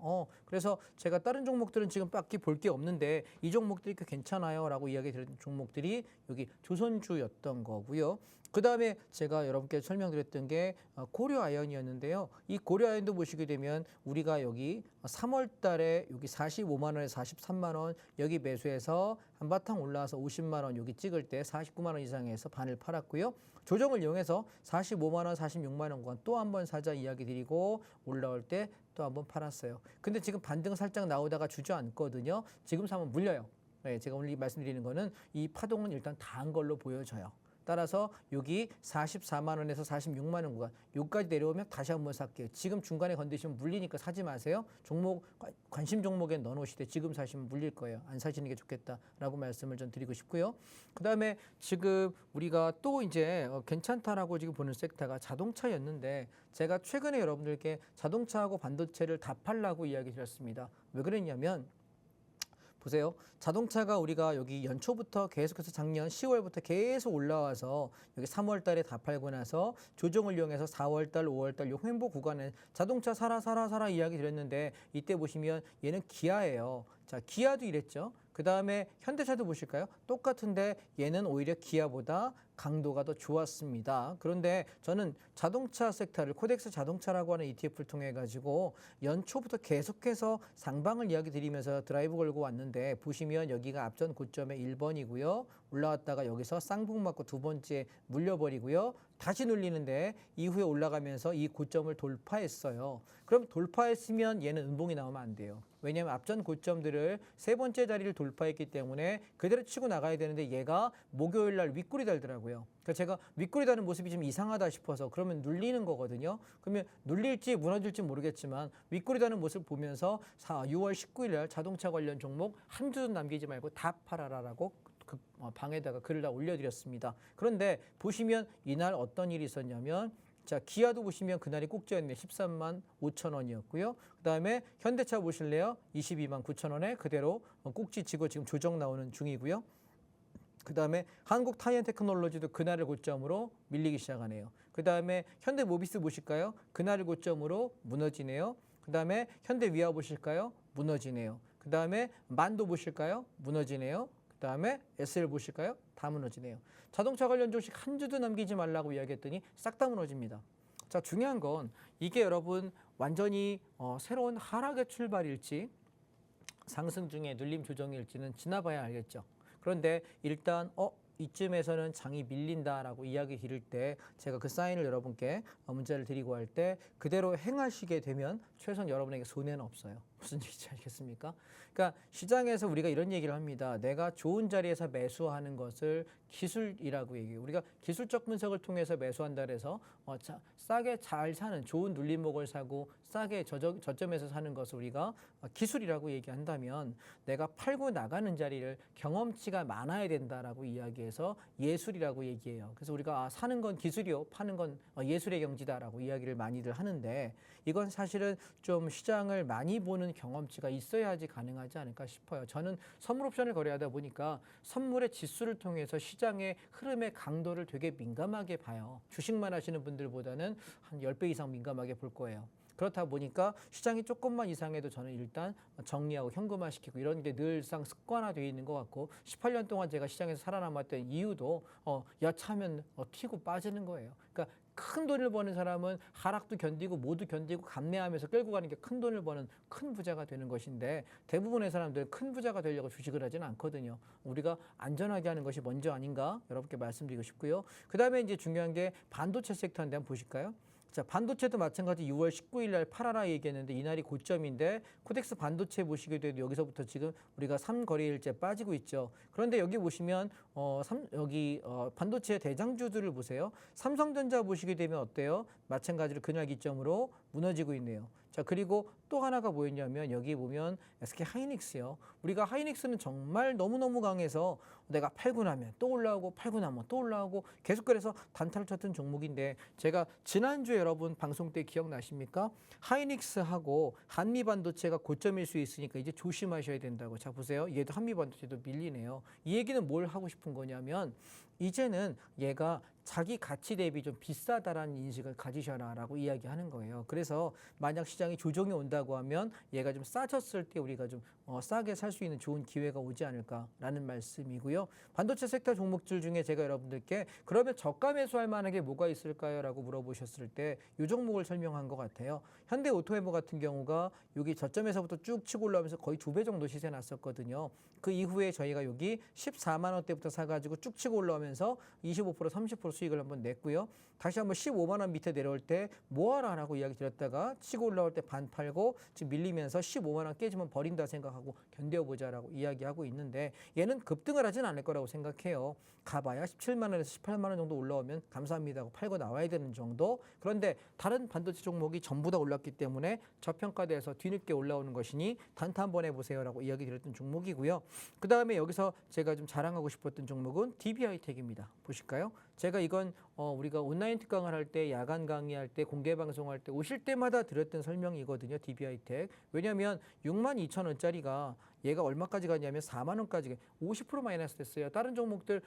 그래서 제가 다른 종목들은 지금 딱히 볼 게 없는데 이 종목들이 꽤 괜찮아요 라고 이야기 드린 종목들이 여기 조선주였던 거고요. 그 다음에 제가 여러분께 설명드렸던 게 고려아연이었는데요. 이 고려아연도 보시게 되면 우리가 여기 3월 달에 여기 45만 원에서 43만 원 여기 매수해서 한바탕 올라와서 50만 원 여기 찍을 때 49만 원 이상에서 반을 팔았고요. 조정을 이용해서 45만 원, 46만 원 구간 또 한 번 사자 이야기 드리고 올라올 때 또 한 번 팔았어요. 근데 지금 반등 살짝 나오다가 주저앉거든요. 지금 사면 물려요. 네, 제가 오늘 말씀드리는 거는 이 파동은 일단 다 한 걸로 보여져요. 따라서 여기 44만 원에서 46만 원 구간 여기까지 내려오면 다시 한번 살게요. 지금 중간에 건드시면 물리니까 사지 마세요. 종목 관심 종목에 넣어놓으시되 지금 사시면 물릴 거예요. 안 사시는 게 좋겠다라고 말씀을 좀 드리고 싶고요. 그다음에 지금 우리가 또 이제 괜찮다라고 지금 보는 섹터가 자동차였는데 제가 최근에 여러분들께 자동차하고 반도체를 다 팔라고 이야기 드렸습니다. 왜 그랬냐면 보세요. 자동차가 우리가 여기 연초부터 계속해서 작년 10월부터 계속 올라와서 여기 3월 달에 다 팔고 나서 조정을 이용해서 4월 달, 5월 달 요 횡보 구간에 자동차 사라 이야기 드렸는데 이때 보시면 얘는 기아예요. 자, 기아도 이랬죠. 그 다음에 현대차도 보실까요? 똑같은데 얘는 오히려 기아보다 강도가 더 좋았습니다. 그런데 저는 자동차 섹터를 코덱스 자동차라고 하는 ETF를 통해 가지고 연초부터 계속해서 상방을 이야기 드리면서 드라이브 걸고 왔는데 보시면 여기가 앞전 고점의 1번이고요. 올라왔다가 여기서 쌍봉 맞고 두 번째 물려버리고요. 다시 눌리는데 이후에 올라가면서 이 고점을 돌파했어요. 그럼 돌파했으면 얘는 음봉이 나오면 안 돼요. 왜냐하면 앞전 고점들을 세 번째 자리를 돌파했기 때문에 그대로 치고 나가야 되는데 얘가 목요일 날 윗골이 달더라고요. 그러니까 제가 윗골이 다는 모습이 좀 이상하다 싶어서 그러면 눌리는 거거든요. 그러면 눌릴지 무너질지 모르겠지만 윗골이 다는 모습을 보면서 6월 19일 날 자동차 관련 종목 한 주도 남기지 말고 다 팔아라라고 그 방에다가 글을 다 올려드렸습니다. 그런데 보시면 이날 어떤 일이 있었냐면 자, 기아도 보시면 그날이 꼭지였네. 13만 5천 원이었고요. 그다음에 현대차 보실래요? 22만 9천 원에 그대로 꼭지 지고 지금 조정 나오는 중이고요. 그다음에 한국 타이어테크놀로지도 그날을 고점으로 밀리기 시작하네요. 그다음에 현대모비스 보실까요? 그날을 고점으로 무너지네요. 그다음에 현대위아 보실까요? 무너지네요. 그다음에 만도 보실까요? 무너지네요. 그다음에 SL 보실까요? 다 무너지네요. 자동차 관련 주식 한 주도 남기지 말라고 이야기했더니 싹 다 무너집니다. 자, 중요한 건 이게 여러분 완전히 새로운 하락의 출발일지 상승 중에 눌림 조정일지는 지나봐야 알겠죠. 그런데 일단 이쯤에서는 장이 밀린다라고 이야기 드릴 때 제가 그 사인을 여러분께 문자를 드리고 할 때 그대로 행하시게 되면 최소한 여러분에게 손해는 없어요. 무슨 얘기인지 알겠습니까? 그러니까 시장에서 우리가 이런 얘기를 합니다. 내가 좋은 자리에서 매수하는 것을 기술이라고 얘기해요. 우리가 기술적 분석을 통해서 매수한다 그래서 싸게 잘 사는 좋은 눌림목을 사고 싸게 저점에서 사는 것을 우리가 기술이라고 얘기한다면 내가 팔고 나가는 자리를 경험치가 많아야 된다라고 이야기해서 예술이라고 얘기해요. 그래서 우리가 사는 건 기술이요, 파는 건 예술의 경지다라고 이야기를 많이들 하는데 이건 사실은 좀 시장을 많이 보는 경험치가 있어야지 가능하지 않을까 싶어요. 저는 선물 옵션을 거래하다 보니까 선물의 지수를 통해서 시장의 흐름의 강도를 되게 민감하게 봐요. 주식만 하시는 분들보다는 한 10배 이상 민감하게 볼 거예요. 그렇다 보니까 시장이 조금만 이상해도 저는 일단 정리하고 현금화시키고 이런 게 늘상 습관화되어 있는 것 같고 18년 동안 제가 시장에서 살아남았던 이유도 여차하면 튀고 빠지는 거예요. 그러니까 큰 돈을 버는 사람은 하락도 견디고 모두 견디고 감내하면서 끌고 가는 게 큰 돈을 버는 큰 부자가 되는 것인데 대부분의 사람들은 큰 부자가 되려고 주식을 하지는 않거든요. 우리가 안전하게 하는 것이 먼저 아닌가 여러분께 말씀드리고 싶고요. 그다음에 이제 중요한 게 반도체 섹터인데 한번 보실까요? 자, 반도체도 마찬가지 6월 19일 날 팔아라 얘기했는데 이날이 고점인데 코덱스 반도체 보시게 돼도 여기서부터 지금 우리가 3거래일째 빠지고 있죠. 그런데 여기 보시면 반도체 대장주들을 보세요. 삼성전자 보시게 되면 어때요? 마찬가지로 그날 기점으로 무너지고 있네요. 자, 그리고 또 하나가 뭐였냐면 여기 보면 SK 하이닉스요. 우리가 하이닉스는 정말 너무너무 강해서 내가 팔고 나면 또 올라오고 팔고 나면 또 올라오고 계속 그래서 단타를 쳤던 종목인데 제가 지난주에 여러분 방송 때 기억나십니까? 하이닉스하고 한미반도체가 고점일 수 있으니까 이제 조심하셔야 된다고. 자, 보세요. 얘도 한미반도체도 밀리네요. 이 얘기는 뭘 하고 싶은 거냐면 이제는 얘가 자기 가치 대비 좀 비싸다라는 인식을 가지셔라라고 이야기하는 거예요. 그래서 만약 시장이 조정이 온다고 하면 얘가 좀 싸졌을 때 우리가 좀 싸게 살 수 있는 좋은 기회가 오지 않을까라는 말씀이고요. 반도체 섹터 종목들 중에 제가 여러분들께 그러면 저가 매수할 만한 게 뭐가 있을까요? 라고 물어보셨을 때 이 종목을 설명한 것 같아요. 현대오토모티브 같은 경우가 여기 저점에서부터 쭉 치고 올라오면서 거의 2배 정도 시세 났었거든요. 그 이후에 저희가 여기 14만 원대부터 사가지고 쭉 치고 올라오면서 25% 30% 수익을 한번 냈고요. 다시 한번 15만 원 밑에 내려올 때 뭐하라라고 이야기 드렸다가 치고 올라올 때 반 팔고 지금 밀리면서 15만 원 깨지면 버린다 생각하고 견뎌보자라고 이야기하고 있는데 얘는 급등을 하진 않을 거라고 생각해요. 가봐야 17만 원에서 18만 원 정도 올라오면 감사합니다 하고 팔고 나와야 되는 정도. 그런데 다른 반도체 종목이 전부 다 올랐기 때문에 저평가돼서 뒤늦게 올라오는 것이니 단타 한번 해보세요라고 이야기 드렸던 종목이고요. 그 다음에 여기서 제가 좀 자랑하고 싶었던 종목은 DB하이텍입니다. 보실까요? 제가 이건 우리가 온라인 특강을 할 때 야간 강의할 때 공개 방송할 때 오실 때마다 드렸던 설명이거든요. DB하이텍. 왜냐하면 62,000원짜리가 얘가 얼마까지 가냐면 4만 원까지 50% 마이너스 됐어요. 다른 종목들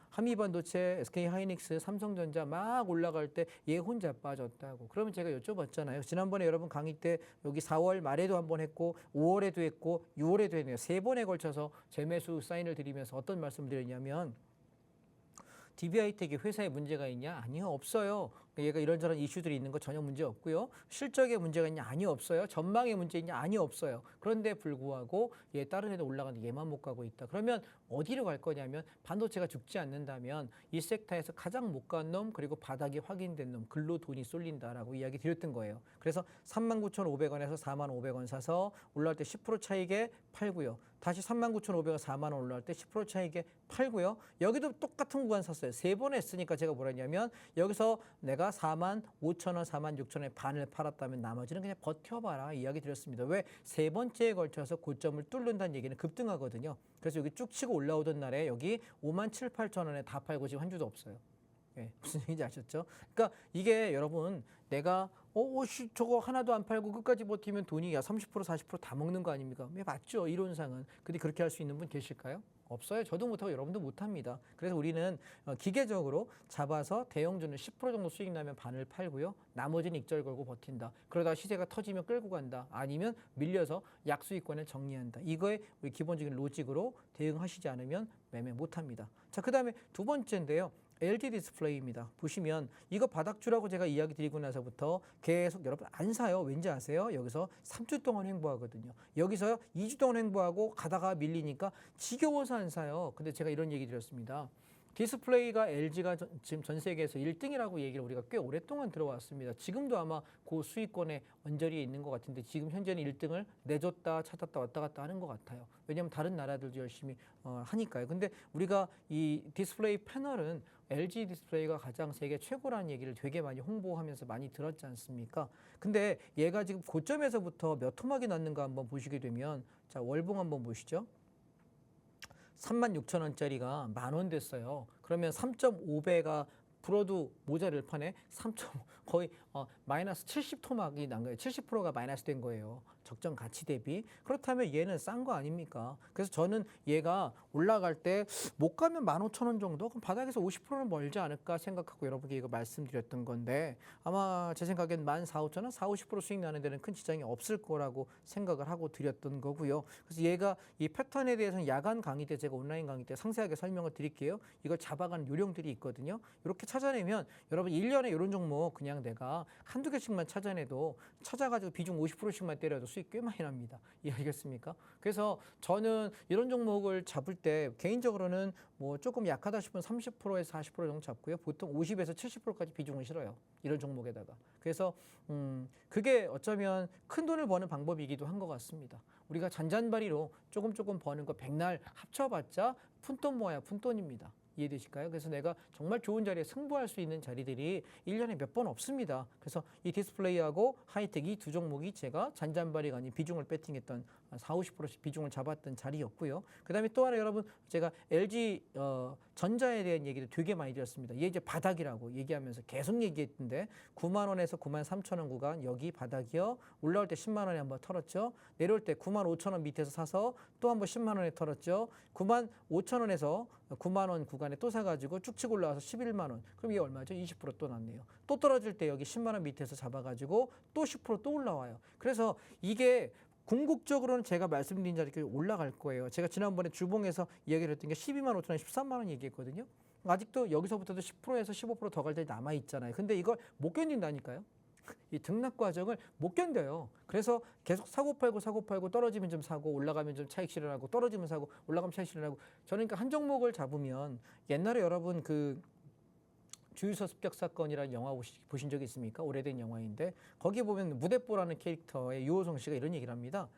한미반도체, SK하이닉스, 삼성전자 막 올라갈 때 얘 혼자 빠졌다고. 그러면 제가 여쭤봤잖아요. 지난번에 여러분 강의 때 여기 4월 말에도 한번 했고 5월에도 했고 6월에도 했네요. 3번에 걸쳐서 재매수 사인을 드리면서 어떤 말씀을 드렸냐면 DB하이텍이 회사에 문제가 있냐? 아니요, 없어요. 얘가 이런저런 이슈들이 있는 거 전혀 문제 없고요. 실적에 문제가 있냐? 아니요, 없어요. 전망에 문제 있냐? 아니요, 없어요. 그런데 불구하고 얘 다른 애들 올라가는데 얘만 못 가고 있다. 그러면 어디로 갈 거냐면 반도체가 죽지 않는다면 이 섹터에서 가장 못 간 놈 그리고 바닥이 확인된 놈 글로 돈이 쏠린다라고 이야기 드렸던 거예요. 그래서 39,500원에서 45,500원 사서 올라올 때 10% 차익에 팔고요. 다시 39,500원 4만 원 올라올 때 10% 차익에 팔고요. 여기도 똑같은 구간 샀어요. 3번 했으니까 제가 뭐라 했냐면 여기서 내가 45,000원, 46,000원에 반을 팔았다면 나머지는 그냥 버텨봐라 이야기 드렸습니다. 왜? 세 번째에 걸쳐서 고점을 뚫는다는 얘기는 급등하거든요. 그래서 여기 쭉 치고 올라오던 날에 여기 57,800원에 다 팔고 지금 한 주도 없어요. 예, 무슨 얘기인지 아셨죠? 그러니까 이게 여러분 내가 저거 하나도 안 팔고 끝까지 버티면 돈이 야 30% 40%다 먹는 거 아닙니까? 네, 맞죠. 이론상은. 근데 그렇게 할 수 있는 분 계실까요? 없어요. 저도 못하고 여러분도 못합니다. 그래서 우리는 기계적으로 잡아서 대형주는 10% 정도 수익 나면 반을 팔고요. 나머지는 익절 걸고 버틴다. 그러다가 시세가 터지면 끌고 간다. 아니면 밀려서 약수익권을 정리한다. 이거에 우리 기본적인 로직으로 대응하시지 않으면 매매 못합니다. 자, 그 다음에 두 번째인데요. LG 디스플레이입니다. 보시면 이거 바닥주라고 제가 이야기 드리고 나서부터 계속 여러분 안 사요. 왠지 아세요? 여기서 3주 동안 횡보하거든요. 여기서 2주 동안 횡보하고 가다가 밀리니까 지겨워서 안 사요. 근데 제가 이런 얘기 드렸습니다. 디스플레이가 LG가 지금 전 세계에서 1등이라고 얘기를 우리가 꽤 오랫동안 들어왔습니다. 지금도 아마 그 수익권에 언저리에 있는 것 같은데 지금 현재는 1등을 내줬다 찾았다 왔다 갔다 하는 것 같아요. 왜냐하면 다른 나라들도 열심히 하니까요. 근데 우리가 이 디스플레이 패널은 LG 디스플레이가 가장 세계 최고라는 얘기를 되게 많이 홍보하면서 많이 들었지 않습니까? 근데 얘가 지금 고점에서부터 몇 토막이 났는가 한번 보시게 되면 자 월봉 한번 보시죠. 36,000원짜리가 10,000원 됐어요. 그러면 3.5배가 불어도 모자를 판에 3.5 거의 마이너스 70토막이 난 거예요. 70%가 마이너스 된 거예요. 적정 가치 대비. 그렇다면 얘는 싼 거 아닙니까? 그래서 저는 얘가 올라갈 때 못 가면 15,000원 정도? 그럼 바닥에서 50%는 멀지 않을까 생각하고 여러분께 이거 말씀드렸던 건데 아마 제 생각엔 14,500원, 40~50% 수익 나는 데는 큰 지장이 없을 거라고 생각을 하고 드렸던 거고요. 그래서 얘가 이 패턴에 대해서는 야간 강의 때 제가 온라인 강의 때 상세하게 설명을 드릴게요. 이걸 잡아가는 요령들이 있거든요. 이렇게 찾아내면 여러분 1년에 이런 종목 그냥 내가 한두 개씩만 찾아내도 찾아가지고 비중 50%씩만 때려도 수익 꽤 많이 납니다. 이해하겠습니까? 그래서 저는 이런 종목을 잡을 때 개인적으로는 뭐 조금 약하다 싶으면 30%에서 40% 정도 잡고요. 보통 50에서 70%까지 비중을 실어요. 이런 종목에다가. 그래서 그게 어쩌면 큰 돈을 버는 방법이기도 한 것 같습니다. 우리가 잔잔바리로 조금 버는 거 백날 합쳐봤자 푼돈 모아야 푼돈입니다. 이해되실까요? 그래서 내가 정말 좋은 자리에 승부할 수 있는 자리들이 1년에 몇 번 없습니다. 그래서 이 디스플레이하고 하이텍 이 두 종목이 제가 잔잔바리가 아닌 비중을 배팅했던 40~50%씩 비중을 잡았던 자리였고요. 그 다음에 또 하나 여러분 제가 LG 전자에 대한 얘기를 되게 많이 드렸습니다. 얘 이제 바닥이라고 얘기하면서 계속 얘기했는데 9만 원에서 9만 3천 원 구간 여기 바닥이요. 올라올 때 10만 원에 한번 털었죠. 내려올 때 9만 5천 원 밑에서 사서 또 한번 10만 원에 털었죠. 9만 5천 원에서 9만 원 구간에 또 사가지고 쭉 치고 올라와서 11만 원. 그럼 이게 얼마죠? 20% 또 났네요. 또 떨어질 때 여기 10만 원 밑에서 잡아가지고 또 10% 또 올라와요. 그래서 이게 궁극적으로는 제가 말씀드린 자리에 올라갈 거예요. 제가 지난번에 주봉에서 이야기를 했던 게 12만 5천 원, 13만 원 얘기했거든요. 아직도 여기서부터도 10%에서 15% 더 갈 때 남아 있잖아요. 근데 이걸 못 견딘다니까요. 이 등락 과정을 못 견뎌요. 그래서 계속 사고 팔고 떨어지면 좀 사고 올라가면 좀 차익 실현하고 떨어지면 사고 올라가면 차익 실현하고 저는 그러니까 한 종목을 잡으면 옛날에 여러분 그 주유소 습격 사건이라는 영화 보신 적 있습니까? 오래된 영화인데 거기 보면 무대뽀라는 캐릭터의 유호성 씨가 이런 얘기를 합니다.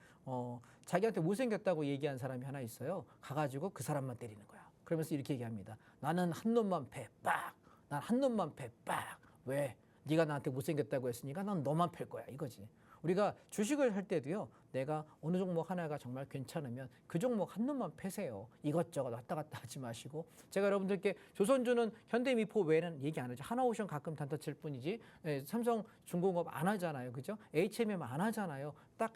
자기한테 못생겼다고 얘기한 사람이 하나 있어요. 가가지고 그 사람만 때리는 거야. 그러면서 이렇게 얘기합니다. 나는 한 놈만 패, 빡. 난 한 놈만 패, 빡. 왜? 네가 나한테 못생겼다고 했으니까 난 너만 팰 거야 이거지. 우리가 주식을 할 때도요. 내가 어느 종목 하나가 정말 괜찮으면 그 종목 한 놈만 패세요. 이것저것 왔다 갔다 하지 마시고 제가 여러분들께 조선주는 현대미포 외에는 얘기 안 하죠. 하나오션 가끔 단타 칠 뿐이지 삼성중공업 안 하잖아요. 그죠? HMM 안 하잖아요. 딱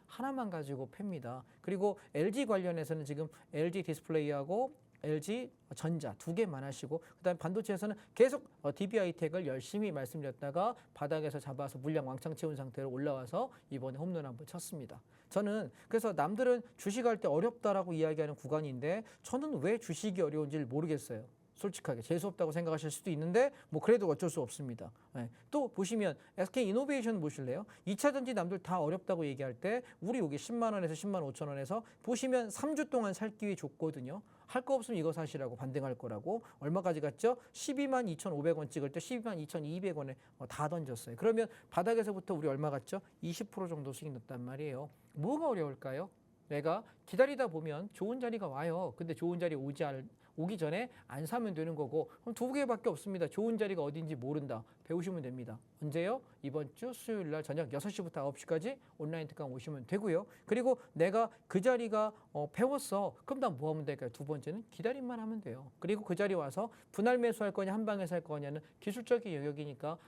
하나만 가지고 팹니다. 그리고 LG 관련해서는 지금 LG 디스플레이하고 LG 전자 두 개만 하시고 그다음에 반도체에서는 계속 DB하이텍을 열심히 말씀드렸다가 바닥에서 잡아서 물량 왕창 채운 상태로 올라와서 이번에 홈런 한번 쳤습니다. 저는 그래서 남들은 주식할 때 어렵다라고 이야기하는 구간인데 저는 왜 주식이 어려운지를 모르겠어요. 솔직하게 재수없다고 생각하실 수도 있는데 뭐 그래도 어쩔 수 없습니다. 네. 또 보시면 SK이노베이션 보실래요? 2차 전지 남들 다 어렵다고 얘기할 때 우리 여기 10만 원에서 10만 5천 원에서 보시면 3주 동안 살 기회 줬거든요. 할 거 없으면 이거 사시라고 반등할 거라고 얼마까지 갔죠? 12만 2,500원 찍을 때 12만 2,200원에 다 던졌어요. 그러면 바닥에서부터 우리 얼마 갔죠? 20% 정도 수익 났단 말이에요. 뭐가 어려울까요? 내가 기다리다 보면 좋은 자리가 와요. 근데 좋은 자리 오기 전에 안 사면 되는 거고 그럼 두 개밖에 없습니다. 좋은 자리가 어딘지 모른다. 배우시면 됩니다. 언제요? 이번 주 수요일 날 저녁 6시부터 9시까지 온라인 특강 오시면 되고요. 그리고 내가 그 자리가 배웠어. 그럼 나 뭐 하면 될까요? 두 번째는 기다림만 하면 돼요. 그리고 그 자리 와서 분할 매수할 거냐 한 방에 살 거냐는 기술적인 영역이니까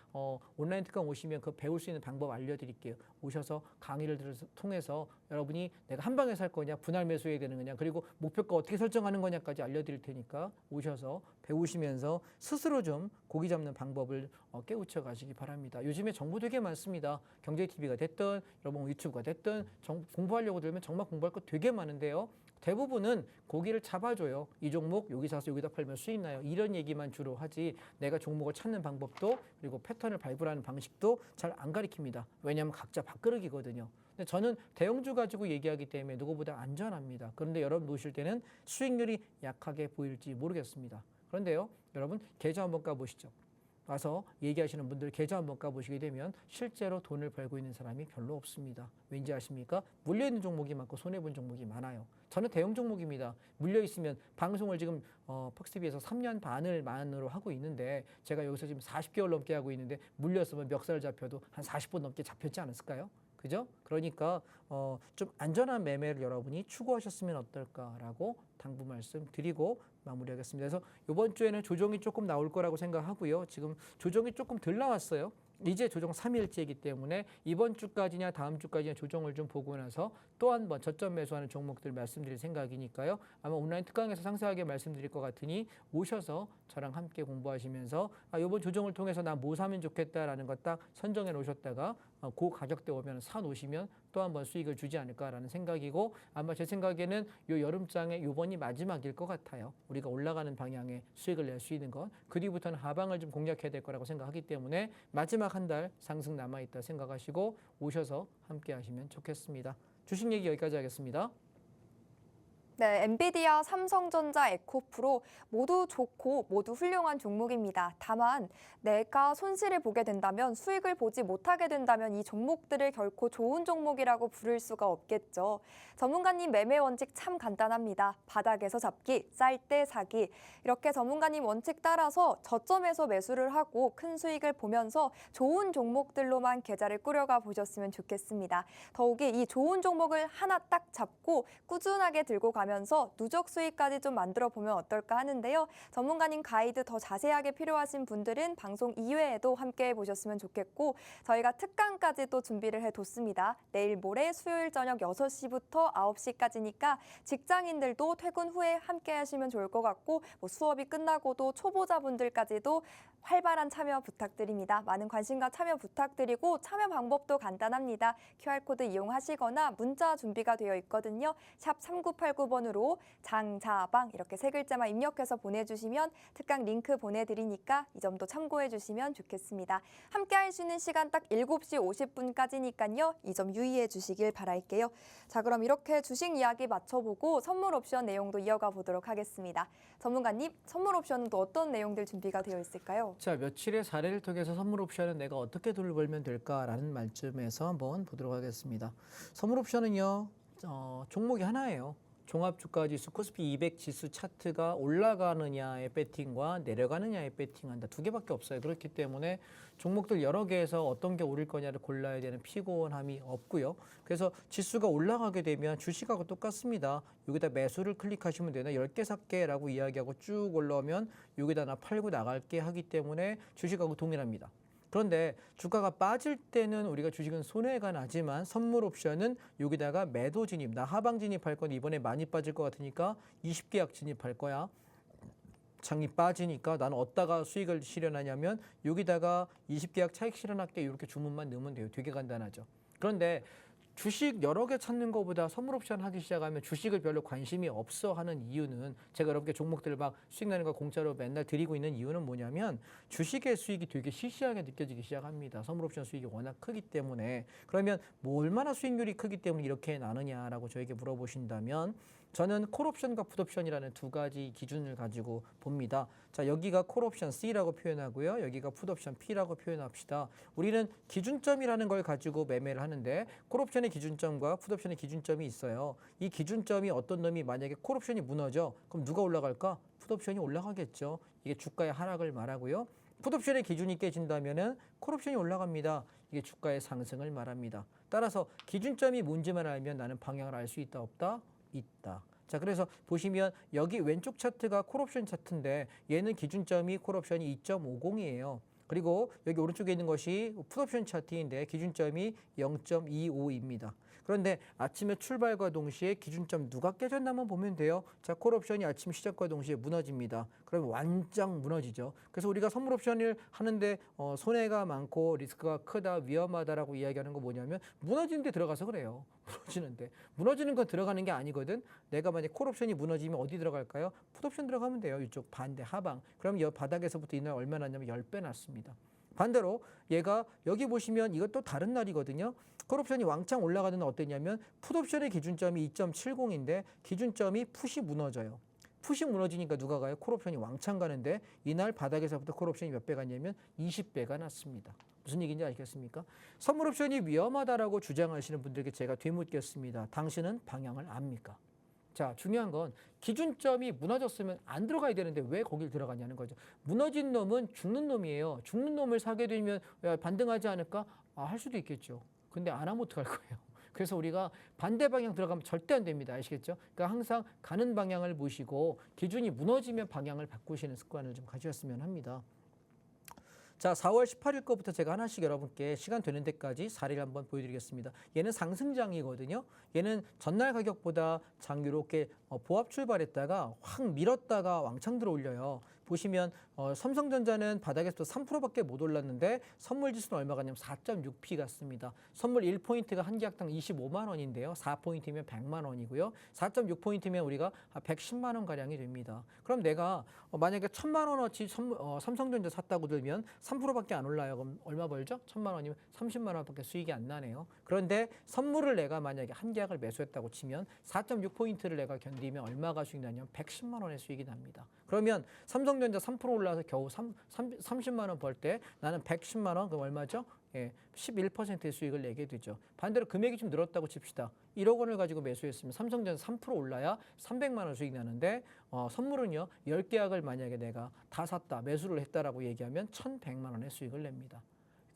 온라인 특강 오시면 그 배울 수 있는 방법 알려드릴게요. 오셔서 강의를 통해서 여러분이 내가 한 방에 살 거냐 분할 매수해야 되는 거냐 그리고 목표가 어떻게 설정하는 거냐까지 알려드릴 테니까 오셔서 배우시면서 스스로 좀 고기 잡는 방법을 깨우쳐 가시기 바랍니다. 요즘에 정보 되게 많습니다. 경제TV가 됐든 여러분 유튜브가 됐든 공부하려고 들면 정말 공부할 거 되게 많은데요. 대부분은 고기를 잡아줘요. 이 종목 여기 사서 여기다 팔면 수익 나요. 이런 얘기만 주로 하지 내가 종목을 찾는 방법도 그리고 패턴을 발굴하는 방식도 잘 안 가르칩니다. 왜냐하면 각자 밥그릇이거든요. 근데 저는 대형주 가지고 얘기하기 때문에 누구보다 안전합니다. 그런데 여러분 놓으실 때는 수익률이 약하게 보일지 모르겠습니다. 그런데요, 여러분 계좌 한번 까보시죠. 와서 얘기하시는 분들 계좌 한번 까보시게 되면 실제로 돈을 벌고 있는 사람이 별로 없습니다. 왠지 아십니까? 물려있는 종목이 많고 손해본 종목이 많아요. 저는 대형 종목입니다. 물려있으면 방송을 지금 퍽스비에서 3년 반을 만으로 하고 있는데 제가 여기서 지금 40개월 넘게 하고 있는데 물렸으면 멱살 잡혀도 한 40번 넘게 잡혔지 않았을까요? 그죠? 그러니까 좀 안전한 매매를 여러분이 추구하셨으면 어떨까라고 당부 말씀 드리고 마무리하겠습니다. 그래서 이번 주에는 조정이 조금 나올 거라고 생각하고요. 지금 조정이 조금 덜 나왔어요. 이제 조정 3일째이기 때문에 이번 주까지냐 다음 주까지냐 조정을 좀 보고 나서 또 한 번 저점 매수하는 종목들 말씀드릴 생각이니까요. 아마 온라인 특강에서 상세하게 말씀드릴 것 같으니 오셔서 저랑 함께 공부하시면서 이번 조정을 통해서 나 뭐 사면 좋겠다라는 거 딱 선정해 놓으셨다가 그 가격대 오면 사 놓으시면 또 한 번 수익을 주지 않을까라는 생각이고 아마 제 생각에는 요 여름장에 요번이 마지막일 것 같아요. 우리가 올라가는 방향의 수익을 낼 수 있는 것. 그 뒤부터는 하방을 좀 공략해야 될 거라고 생각하기 때문에 마지막 한 달 상승 남아있다 생각하시고 오셔서 함께 하시면 좋겠습니다. 주식 얘기 여기까지 하겠습니다. 네, 엔비디아, 삼성전자, 에코프로 모두 좋고 모두 훌륭한 종목입니다. 다만 내가 손실을 보게 된다면 수익을 보지 못하게 된다면 이 종목들을 결코 좋은 종목이라고 부를 수가 없겠죠. 전문가님 매매 원칙 참 간단합니다. 바닥에서 잡기, 쌀 때 사기. 이렇게 전문가님 원칙 따라서 저점에서 매수를 하고 큰 수익을 보면서 좋은 종목들로만 계좌를 꾸려가 보셨으면 좋겠습니다. 더욱이 이 좋은 종목을 하나 딱 잡고 꾸준하게 들고 가면 면서 누적 수익까지 좀 만들어 보면 어떨까 하는데요. 전문가님 가이드 더 자세하게 필요하신 분들은 방송 이외에도 함께 보셨으면 좋겠고 저희가 특강까지도 준비를 해뒀습니다. 내일 모레 수요일 저녁 6시부터 9시까지니까 직장인들도 퇴근 후에 함께 하시면 좋을 것 같고 수업이 끝나고도 초보자분들까지도 활발한 참여 부탁드립니다. 많은 관심과 참여 부탁드리고 참여 방법도 간단합니다. QR코드 이용하시거나 문자 준비가 되어 있거든요. 샵 3989번으로 장자방 이렇게 세 글자만 입력해서 보내주시면 특강 링크 보내드리니까 이 점도 참고해 주시면 좋겠습니다. 함께 할 수 있는 시간 딱 7시 50분까지니까요. 이 점 유의해 주시길 바랄게요. 자, 그럼 이렇게 주식 이야기 맞춰보고 선물 옵션 내용도 이어가 보도록 하겠습니다. 전문가님, 선물 옵션은 또 어떤 내용들 준비가 되어 있을까요? 자, 며칠의 사례를 통해서 선물 옵션은 내가 어떻게 돈을 벌면 될까라는 말쯤에서 한번 보도록 하겠습니다. 선물 옵션은요, 종목이 하나예요. 종합주가지수 코스피 200 지수 차트가 올라가느냐의 배팅과 내려가느냐의 배팅한다. 두 개밖에 없어요. 그렇기 때문에 종목들 여러 개에서 어떤 게 오를 거냐를 골라야 되는 피곤함이 없고요. 그래서 지수가 올라가게 되면 주식하고 똑같습니다. 여기다 매수를 클릭하시면 되나 10개 샀게라고 이야기하고 쭉 올라오면 여기다 나 팔고 나갈게 하기 때문에 주식하고 동일합니다. 그런데 주가가 빠질 때는 우리가 주식은 손해가 나지만 선물 옵션은 여기다가 매도 진입, 나 하방 진입할 건데 이번에 많이 빠질 것 같으니까 20계약 진입할 거야. 장이 빠지니까 나는 어디다가 수익을 실현하냐면 여기다가 20계약 차익 실현할게 이렇게 주문만 넣으면 돼요. 되게 간단하죠. 그런데 주식 여러 개 찾는 것보다 선물 옵션 하기 시작하면 주식을 별로 관심이 없어 하는 이유는 제가 여러분께 종목들 막 수익 나는 거 공짜로 맨날 드리고 있는 이유는 뭐냐면 주식의 수익이 되게 시시하게 느껴지기 시작합니다. 선물 옵션 수익이 워낙 크기 때문에 그러면 뭐 얼마나 수익률이 크기 때문에 이렇게 나느냐라고 저에게 물어보신다면 저는 콜옵션과 풋옵션이라는 두 가지 기준을 가지고 봅니다. 자, 여기가 콜옵션 C라고 표현하고요. 여기가 풋옵션 P라고 표현합시다. 우리는 기준점이라는 걸 가지고 매매를 하는데 콜옵션의 기준점과 풋옵션의 기준점이 있어요. 이 기준점이 어떤 놈이 만약에 콜옵션이 무너져 그럼 누가 올라갈까? 풋옵션이 올라가겠죠. 이게 주가의 하락을 말하고요. 풋옵션의 기준이 깨진다면은 콜옵션이 올라갑니다. 이게 주가의 상승을 말합니다. 따라서 기준점이 뭔지만 알면 나는 방향을 알 수 있다 없다? 있다. 자, 그래서 보시면 여기 왼쪽 차트가 콜옵션 차트인데 얘는 기준점이 콜옵션이 2.50이에요. 그리고 여기 오른쪽에 있는 것이 풋옵션 차트인데 기준점이 0.25입니다. 그런데 아침에 출발과 동시에 기준점 누가 깨졌나만 보면 돼요. 자, 콜옵션이 아침 시작과 동시에 무너집니다. 그러면 완전 무너지죠. 그래서 우리가 선물 옵션을 하는데 손해가 많고 리스크가 크다, 위험하다라고 이야기하는 거 뭐냐면 무너지는 데 들어가서 그래요. 무너지는데. 무너지는 건 들어가는 게 아니거든. 내가 만약 콜옵션이 무너지면 어디 들어갈까요? 풋옵션 들어가면 돼요. 이쪽 반대 하방. 그럼 이 바닥에서부터 이날 얼마 났냐면 10배 났습니다. 반대로 얘가 여기 보시면 이것도 다른 날이거든요. 콜옵션이 왕창 올라가는 어땠냐면 풋옵션의 기준점이 2.70인데 기준점이 풋이 무너져요. 풋이 무너지니까 누가 가요? 콜옵션이 왕창 가는데 이날 바닥에서부터 콜옵션이 몇 배 갔냐면 20배가 났습니다. 무슨 얘기인지 아시겠습니까? 선물 옵션이 위험하다라고 주장하시는 분들에게 제가 되묻겠습니다. 당신은 방향을 압니까? 자, 중요한 건 기준점이 무너졌으면 안 들어가야 되는데 왜 거길 들어가냐는 거죠. 무너진 놈은 죽는 놈이에요. 죽는 놈을 사게 되면 반등하지 않을까? 할 수도 있겠죠. 근데 안 하면 어떡할 거예요. 그래서 우리가 반대 방향 들어가면 절대 안 됩니다. 아시겠죠? 그러니까 항상 가는 방향을 보시고 기준이 무너지면 방향을 바꾸시는 습관을 좀 가지셨으면 합니다. 자, 4월 18일 거부터 제가 하나씩 여러분께 시간 되는 데까지 사례를 한번 보여드리겠습니다. 얘는 상승장이거든요. 얘는 전날 가격보다 장 이렇게 보합 출발했다가 확 밀었다가 왕창 들어 올려요. 보시면 삼성전자는 바닥에서 3%밖에 못 올랐는데 선물 지수는 얼마 갔냐면 4.6p 갔습니다. 선물 1포인트가 한 계약당 25만 원인데요. 4포인트면 100만 원이고요. 4.6포인트면 우리가 110만 원 가량이 됩니다. 그럼 내가 만약에 1,000만 원어치 삼성전자 샀다고 들면 3%밖에 안 올라요. 그럼 얼마 벌죠? 1,000만 원이면 30만 원밖에 수익이 안 나네요. 그런데 선물을 내가 만약에 한 계약을 매수했다고 치면 4.6포인트를 내가 견디면 얼마가 수익 나냐면 110만 원의 수익이 납니다. 그러면 삼성전자 3% 올라서 겨우 30만 원 벌 때 나는 110만 원, 그럼 얼마죠? 11%의 수익을 내게 되죠. 반대로 금액이 좀 늘었다고 칩시다. 1억 원을 가지고 매수했으면 삼성전자 3% 올라야 300만 원 수익 나는데 선물은요. 10계약을 만약에 내가 다 샀다, 매수를 했다라고 얘기하면 1,100만 원의 수익을 냅니다.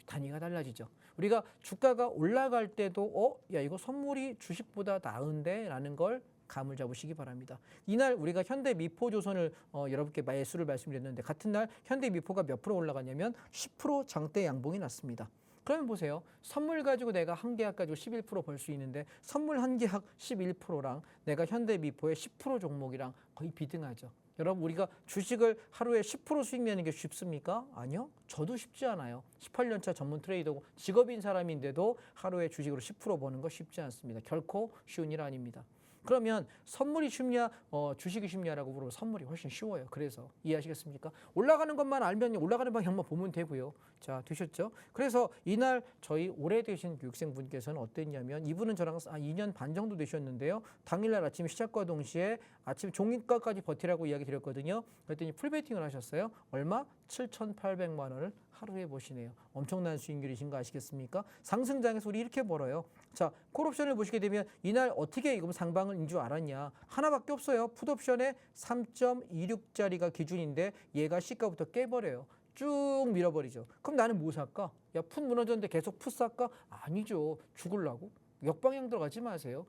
단위가 달라지죠. 우리가 주가가 올라갈 때도 야 이거 선물이 주식보다 나은데 라는 걸 감을 잡으시기 바랍니다. 이날 우리가 현대미포조선을 여러분께 매수를 말씀드렸는데 같은 날 현대미포가 몇 프로 올라가냐면 10% 장대 양봉이 났습니다. 그러면 보세요. 선물 가지고 내가 한 계약 가지고 11% 벌 수 있는데 선물 한 계약 11%랑 내가 현대미포의 10% 종목이랑 거의 비등하죠. 여러분 우리가 주식을 하루에 10% 수익 내는 게 쉽습니까? 아니요. 저도 쉽지 않아요. 18년차 전문 트레이더고 직업인 사람인데도 하루에 주식으로 10% 버는 거 쉽지 않습니다. 결코 쉬운 일 아닙니다. 그러면 선물이 쉽냐 주식이 쉽냐라고 물어보면 선물이 훨씬 쉬워요. 그래서 이해하시겠습니까? 올라가는 것만 알면 올라가는 방향만 보면 되고요. 자, 되셨죠? 그래서 이날 저희 오래되신 교육생분께서는 어땠냐면 이분은 저랑 2년 반 정도 되셨는데요. 당일날 아침 시작과 동시에 아침 종이가까지 버티라고 이야기 드렸거든요. 그랬더니 풀베팅을 하셨어요. 얼마? 7,800만 원을 하루에 보시네요. 엄청난 수익률이신 거 아시겠습니까? 상승장에서 우리 이렇게 벌어요. 자, 콜옵션을 보시게 되면 이날 어떻게 이거 상방인 줄 알았냐? 하나밖에 없어요. 풋옵션에 3.26짜리가 기준인데 얘가 시가부터 깨버려요. 쭉 밀어버리죠. 그럼 나는 뭐 살까? 야, 풋 무너졌는데 계속 풋 살까? 아니죠. 죽으려고. 역방향 들어가지 마세요.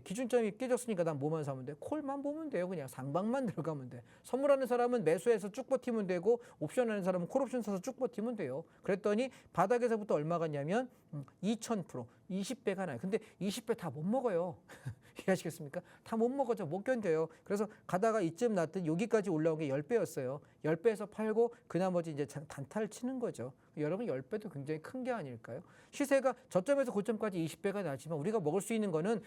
기준점이 깨졌으니까 난 뭐만 사면 돼? 콜만 보면 돼요. 그냥 상방만 들어가면 돼. 선물하는 사람은 매수해서 쭉 버티면 되고 옵션하는 사람은 콜옵션 사서 쭉 버티면 돼요. 그랬더니 바닥에서부터 얼마 갔냐면 2,000%, 20배가 나요. 근데 20배 다 못 먹어요. 이해하시겠습니까? 다 못 먹어져. 못 견뎌요. 그래서 가다가 이쯤 났더니 여기까지 올라온 게 10배였어요. 10배에서 팔고 그 나머지 이제 단타를 치는 거죠. 여러분 10배도 굉장히 큰 게 아닐까요? 시세가 저점에서 고점까지 20배가 나지만 우리가 먹을 수 있는 거는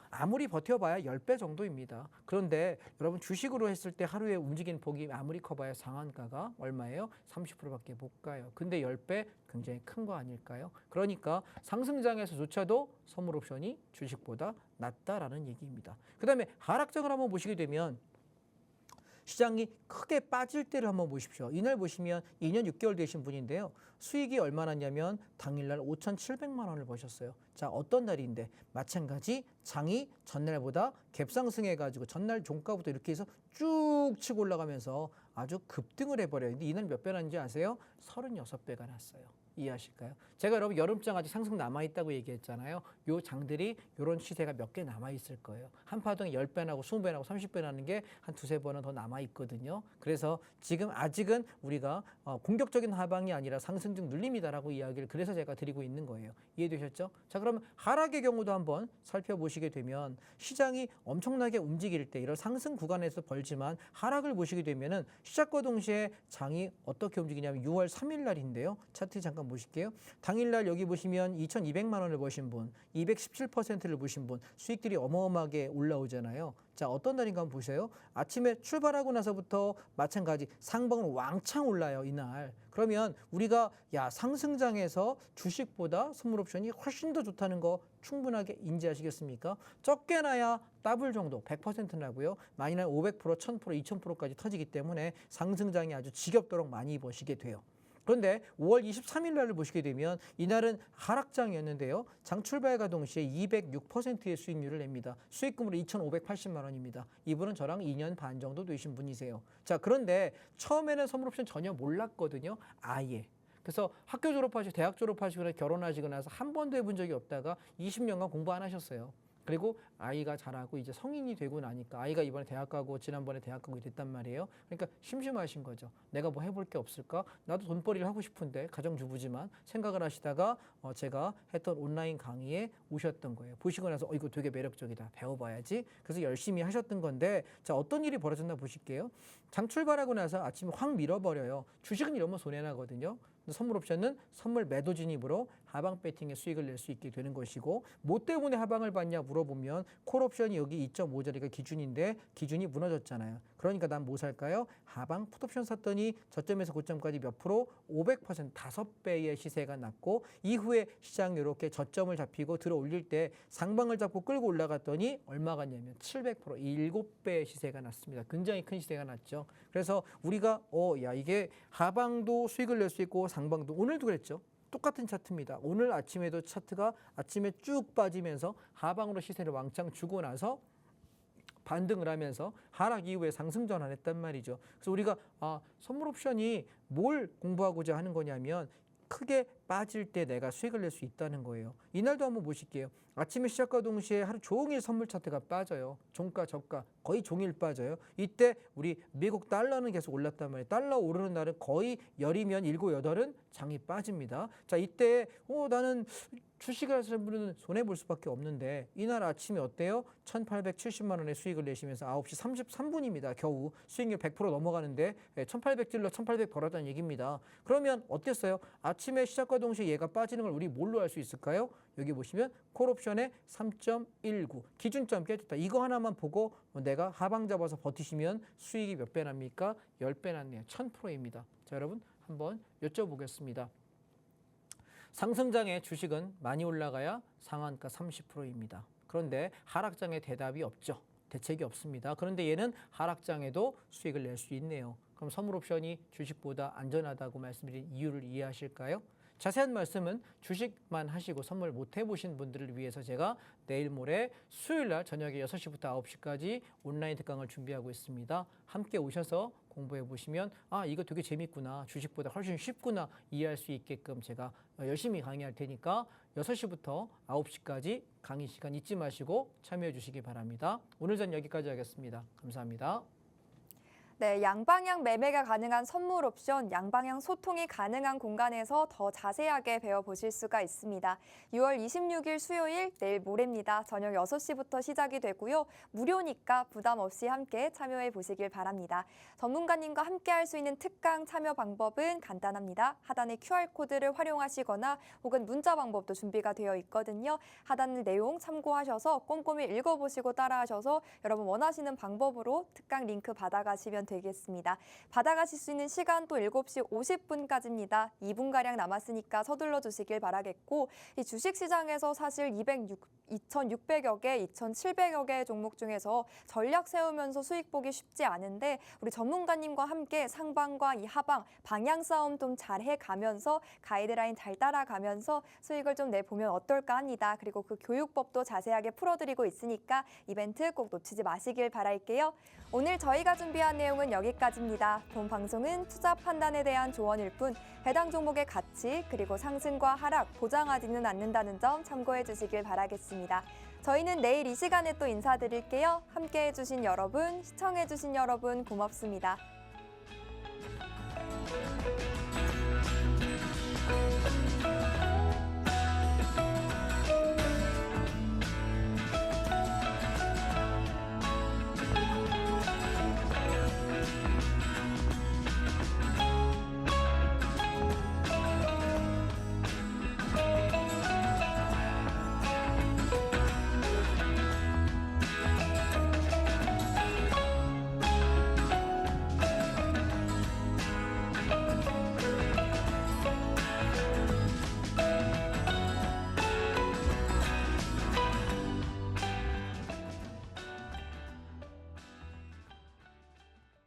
아무리 버텨봐야 10배 정도입니다. 그런데 여러분 주식으로 했을 때 하루에 움직이는 폭이 아무리 커봐야 상한가가 얼마예요? 30%밖에 못 가요. 근데 10배 굉장히 큰 거 아닐까요? 그러니까 상승장에서조차도 선물 옵션이 주식보다 낫다라는 얘기입니다. 그 다음에 하락장을 한번 보시게 되면 시장이 크게 빠질 때를 한번 보십시오. 이날 보시면 2년 6개월 되신 분인데요. 수익이 얼마나 났냐면 당일날 5,700만 원을 버셨어요. 자, 어떤 날인데 마찬가지 장이 전날보다 갭상승해가지고 전날 종가부터 이렇게 해서 쭉 치고 올라가면서 아주 급등을 해버려요. 근데 이날 몇 배 났는지 아세요? 36배가 났어요. 이해하실까요? 제가 여러분 여름장 아직 상승 남아있다고 얘기했잖아요. 요 장들이 요런 시세가 몇 개 남아있을 거예요. 한 파동에 10배 나고 20배 나고 30배 나는 게 한 두세 번은 더 남아있거든요. 그래서 지금 아직은 우리가 공격적인 하방이 아니라 상승 중 눌림이다라고 이야기를 그래서 제가 드리고 있는 거예요. 이해되셨죠? 자, 그러면 하락의 경우도 한번 살펴보시게 되면 시장이 엄청나게 움직일 때 이런 상승 구간에서 벌지만 하락을 보시게 되면은 시작과 동시에 장이 어떻게 움직이냐면 6월 3일 날인데요. 차트 잠깐 보실게요. 당일날 여기 보시면 2,200만 원을 버신 분, 217%를 보신 분, 수익들이 어마어마하게 올라오잖아요. 자, 어떤 날인가 한번 보세요. 아침에 출발하고 나서부터 마찬가지 상방은 왕창 올라요, 이날. 그러면 우리가 상승장에서 주식보다 선물 옵션이 훨씬 더 좋다는 거 충분하게 인지하시겠습니까? 적게 나야 더블 정도 100% 나고요. 많이 나야 500%, 1000%, 2000%까지 터지기 때문에 상승장이 아주 지겹도록 많이 버시게 돼요. 그런데 5월 23일 날을 보시게 되면 이날은 하락장이었는데요. 장 출발과 동시에 206%의 수익률을 냅니다. 수익금으로 2,580만 원입니다. 이분은 저랑 2년 반 정도 되신 분이세요. 자, 그런데 처음에는 선물옵션 전혀 몰랐거든요. 아예. 그래서 학교 졸업하시고 대학 졸업하시거나 결혼하시고 나서 한 번도 해본 적이 없다가 20년간 공부 안 하셨어요. 그리고 아이가 자라고 이제 성인이 되고 나니까 아이가 이번에 대학 가고 지난번에 대학 가고 이랬단 말이에요. 그러니까 심심하신 거죠. 내가 뭐 해볼 게 없을까? 나도 돈벌이를 하고 싶은데 가정주부지만 생각을 하시다가 제가 했던 온라인 강의에 오셨던 거예요. 보시고 나서 이거 되게 매력적이다. 배워봐야지. 그래서 열심히 하셨던 건데 자, 어떤 일이 벌어졌나 보실게요. 장 출발하고 나서 아침에 확 밀어버려요. 주식은 이러면 손해나거든요. 선물 옵션은 선물 매도 진입으로 하방 배팅의 수익을 낼 수 있게 되는 것이고 뭐 때문에 하방을 받냐 물어보면 콜 옵션이 여기 2.5짜리가 기준인데 기준이 무너졌잖아요. 그러니까 난 뭐 살까요? 하방 풋 옵션 샀더니 저점에서 고점까지 몇 프로? 500% 5배의 시세가 났고 이후에 시장 이렇게 저점을 잡히고 들어 올릴 때 상방을 잡고 끌고 올라갔더니 얼마 갔냐면 700% 7배의 시세가 났습니다. 굉장히 큰 시세가 났죠. 그래서 우리가 이게 하방도 수익을 낼 수 있고 상방도 오늘도 그랬죠. 똑같은 차트입니다. 오늘 아침에도 차트가 아침에 쭉 빠지면서 하방으로 시세를 왕창 주고 나서 반등을 하면서 하락 이후에 상승 전환했단 말이죠. 그래서 우리가 선물 옵션이 뭘 공부하고자 하는 거냐면 크게 빠질 때 내가 수익을 낼 수 있다는 거예요. 이날도 한번 보실게요. 아침에 시작과 동시에 하루 종일 선물 차트가 빠져요. 종가, 저가 거의 종일 빠져요. 이때 우리 미국 달러는 계속 올랐단 말이에요. 달러 오르는 날은 거의 열이면 7, 8은 장이 빠집니다. 자, 이때 나는 주식을 하시는 분은 손해볼 수밖에 없는데 이날 아침에 어때요? 1,870만 원의 수익을 내시면서 9시 33분입니다. 겨우 수익률 100% 넘어가는데 1,800 찔러 1,800 벌었다는 얘기입니다. 그러면 어땠어요? 아침에 시작과 동시에 얘가 빠지는 걸 우리 뭘로 알 수 있을까요? 여기 보시면 콜옵션의 3.19 기준점 깨졌다. 이거 하나만 보고 내가 하방 잡아서 버티시면 수익이 몇 배 납니까? 10배 났네요. 1000%입니다. 자, 여러분 한번 여쭤보겠습니다. 상승장의 주식은 많이 올라가야 상한가 30%입니다. 그런데 하락장의 대답이 없죠. 대책이 없습니다. 그런데 얘는 하락장에도 수익을 낼 수 있네요. 그럼 선물 옵션이 주식보다 안전하다고 말씀드린 이유를 이해하실까요? 자세한 말씀은 주식만 하시고 선물 못 해보신 분들을 위해서 제가 내일 모레 수요일 날 저녁에 6시부터 9시까지 온라인 특강을 준비하고 있습니다. 함께 오셔서 공부해 보시면 이거 되게 재밌구나. 주식보다 훨씬 쉽구나. 이해할 수 있게끔 제가 열심히 강의할 테니까 6시부터 9시까지 강의 시간 잊지 마시고 참여해 주시기 바랍니다. 오늘 전 여기까지 하겠습니다. 감사합니다. 네, 양방향 매매가 가능한 선물 옵션, 양방향 소통이 가능한 공간에서 더 자세하게 배워보실 수가 있습니다. 6월 26일 수요일, 내일 모레입니다. 저녁 6시부터 시작이 되고요. 무료니까 부담 없이 함께 참여해 보시길 바랍니다. 전문가님과 함께 할 수 있는 특강 참여 방법은 간단합니다. 하단의 QR코드를 활용하시거나 혹은 문자 방법도 준비가 되어 있거든요. 하단 내용 참고하셔서 꼼꼼히 읽어보시고 따라하셔서 여러분 원하시는 방법으로 특강 링크 받아가시면 되겠습니다. 받아가실 수 있는 시간 또 7시 50분까지입니다. 2분가량 남았으니까 서둘러 주시길 바라겠고 이 주식시장에서 사실 2,600여 개, 2,700여 개 종목 중에서 전략 세우면서 수익 보기 쉽지 않은데 우리 전문가님과 함께 상방과 이 하방 방향 싸움 좀 잘 해가면서 가이드라인 잘 따라가면서 수익을 좀 내보면 어떨까 합니다. 그리고 그 교육법도 자세하게 풀어드리고 있으니까 이벤트 꼭 놓치지 마시길 바랄게요. 오늘 저희가 준비한 내용은 여기까지입니다. 본 방송은 투자 판단에 대한 조언일 뿐 해당 종목의 가치 그리고 상승과 하락 보장하지는 않는다는 점 참고해 주시길 바라겠습니다. 저희는 내일 이 시간에 또 인사드릴게요. 함께해 주신 여러분, 시청해 주신 여러분 고맙습니다.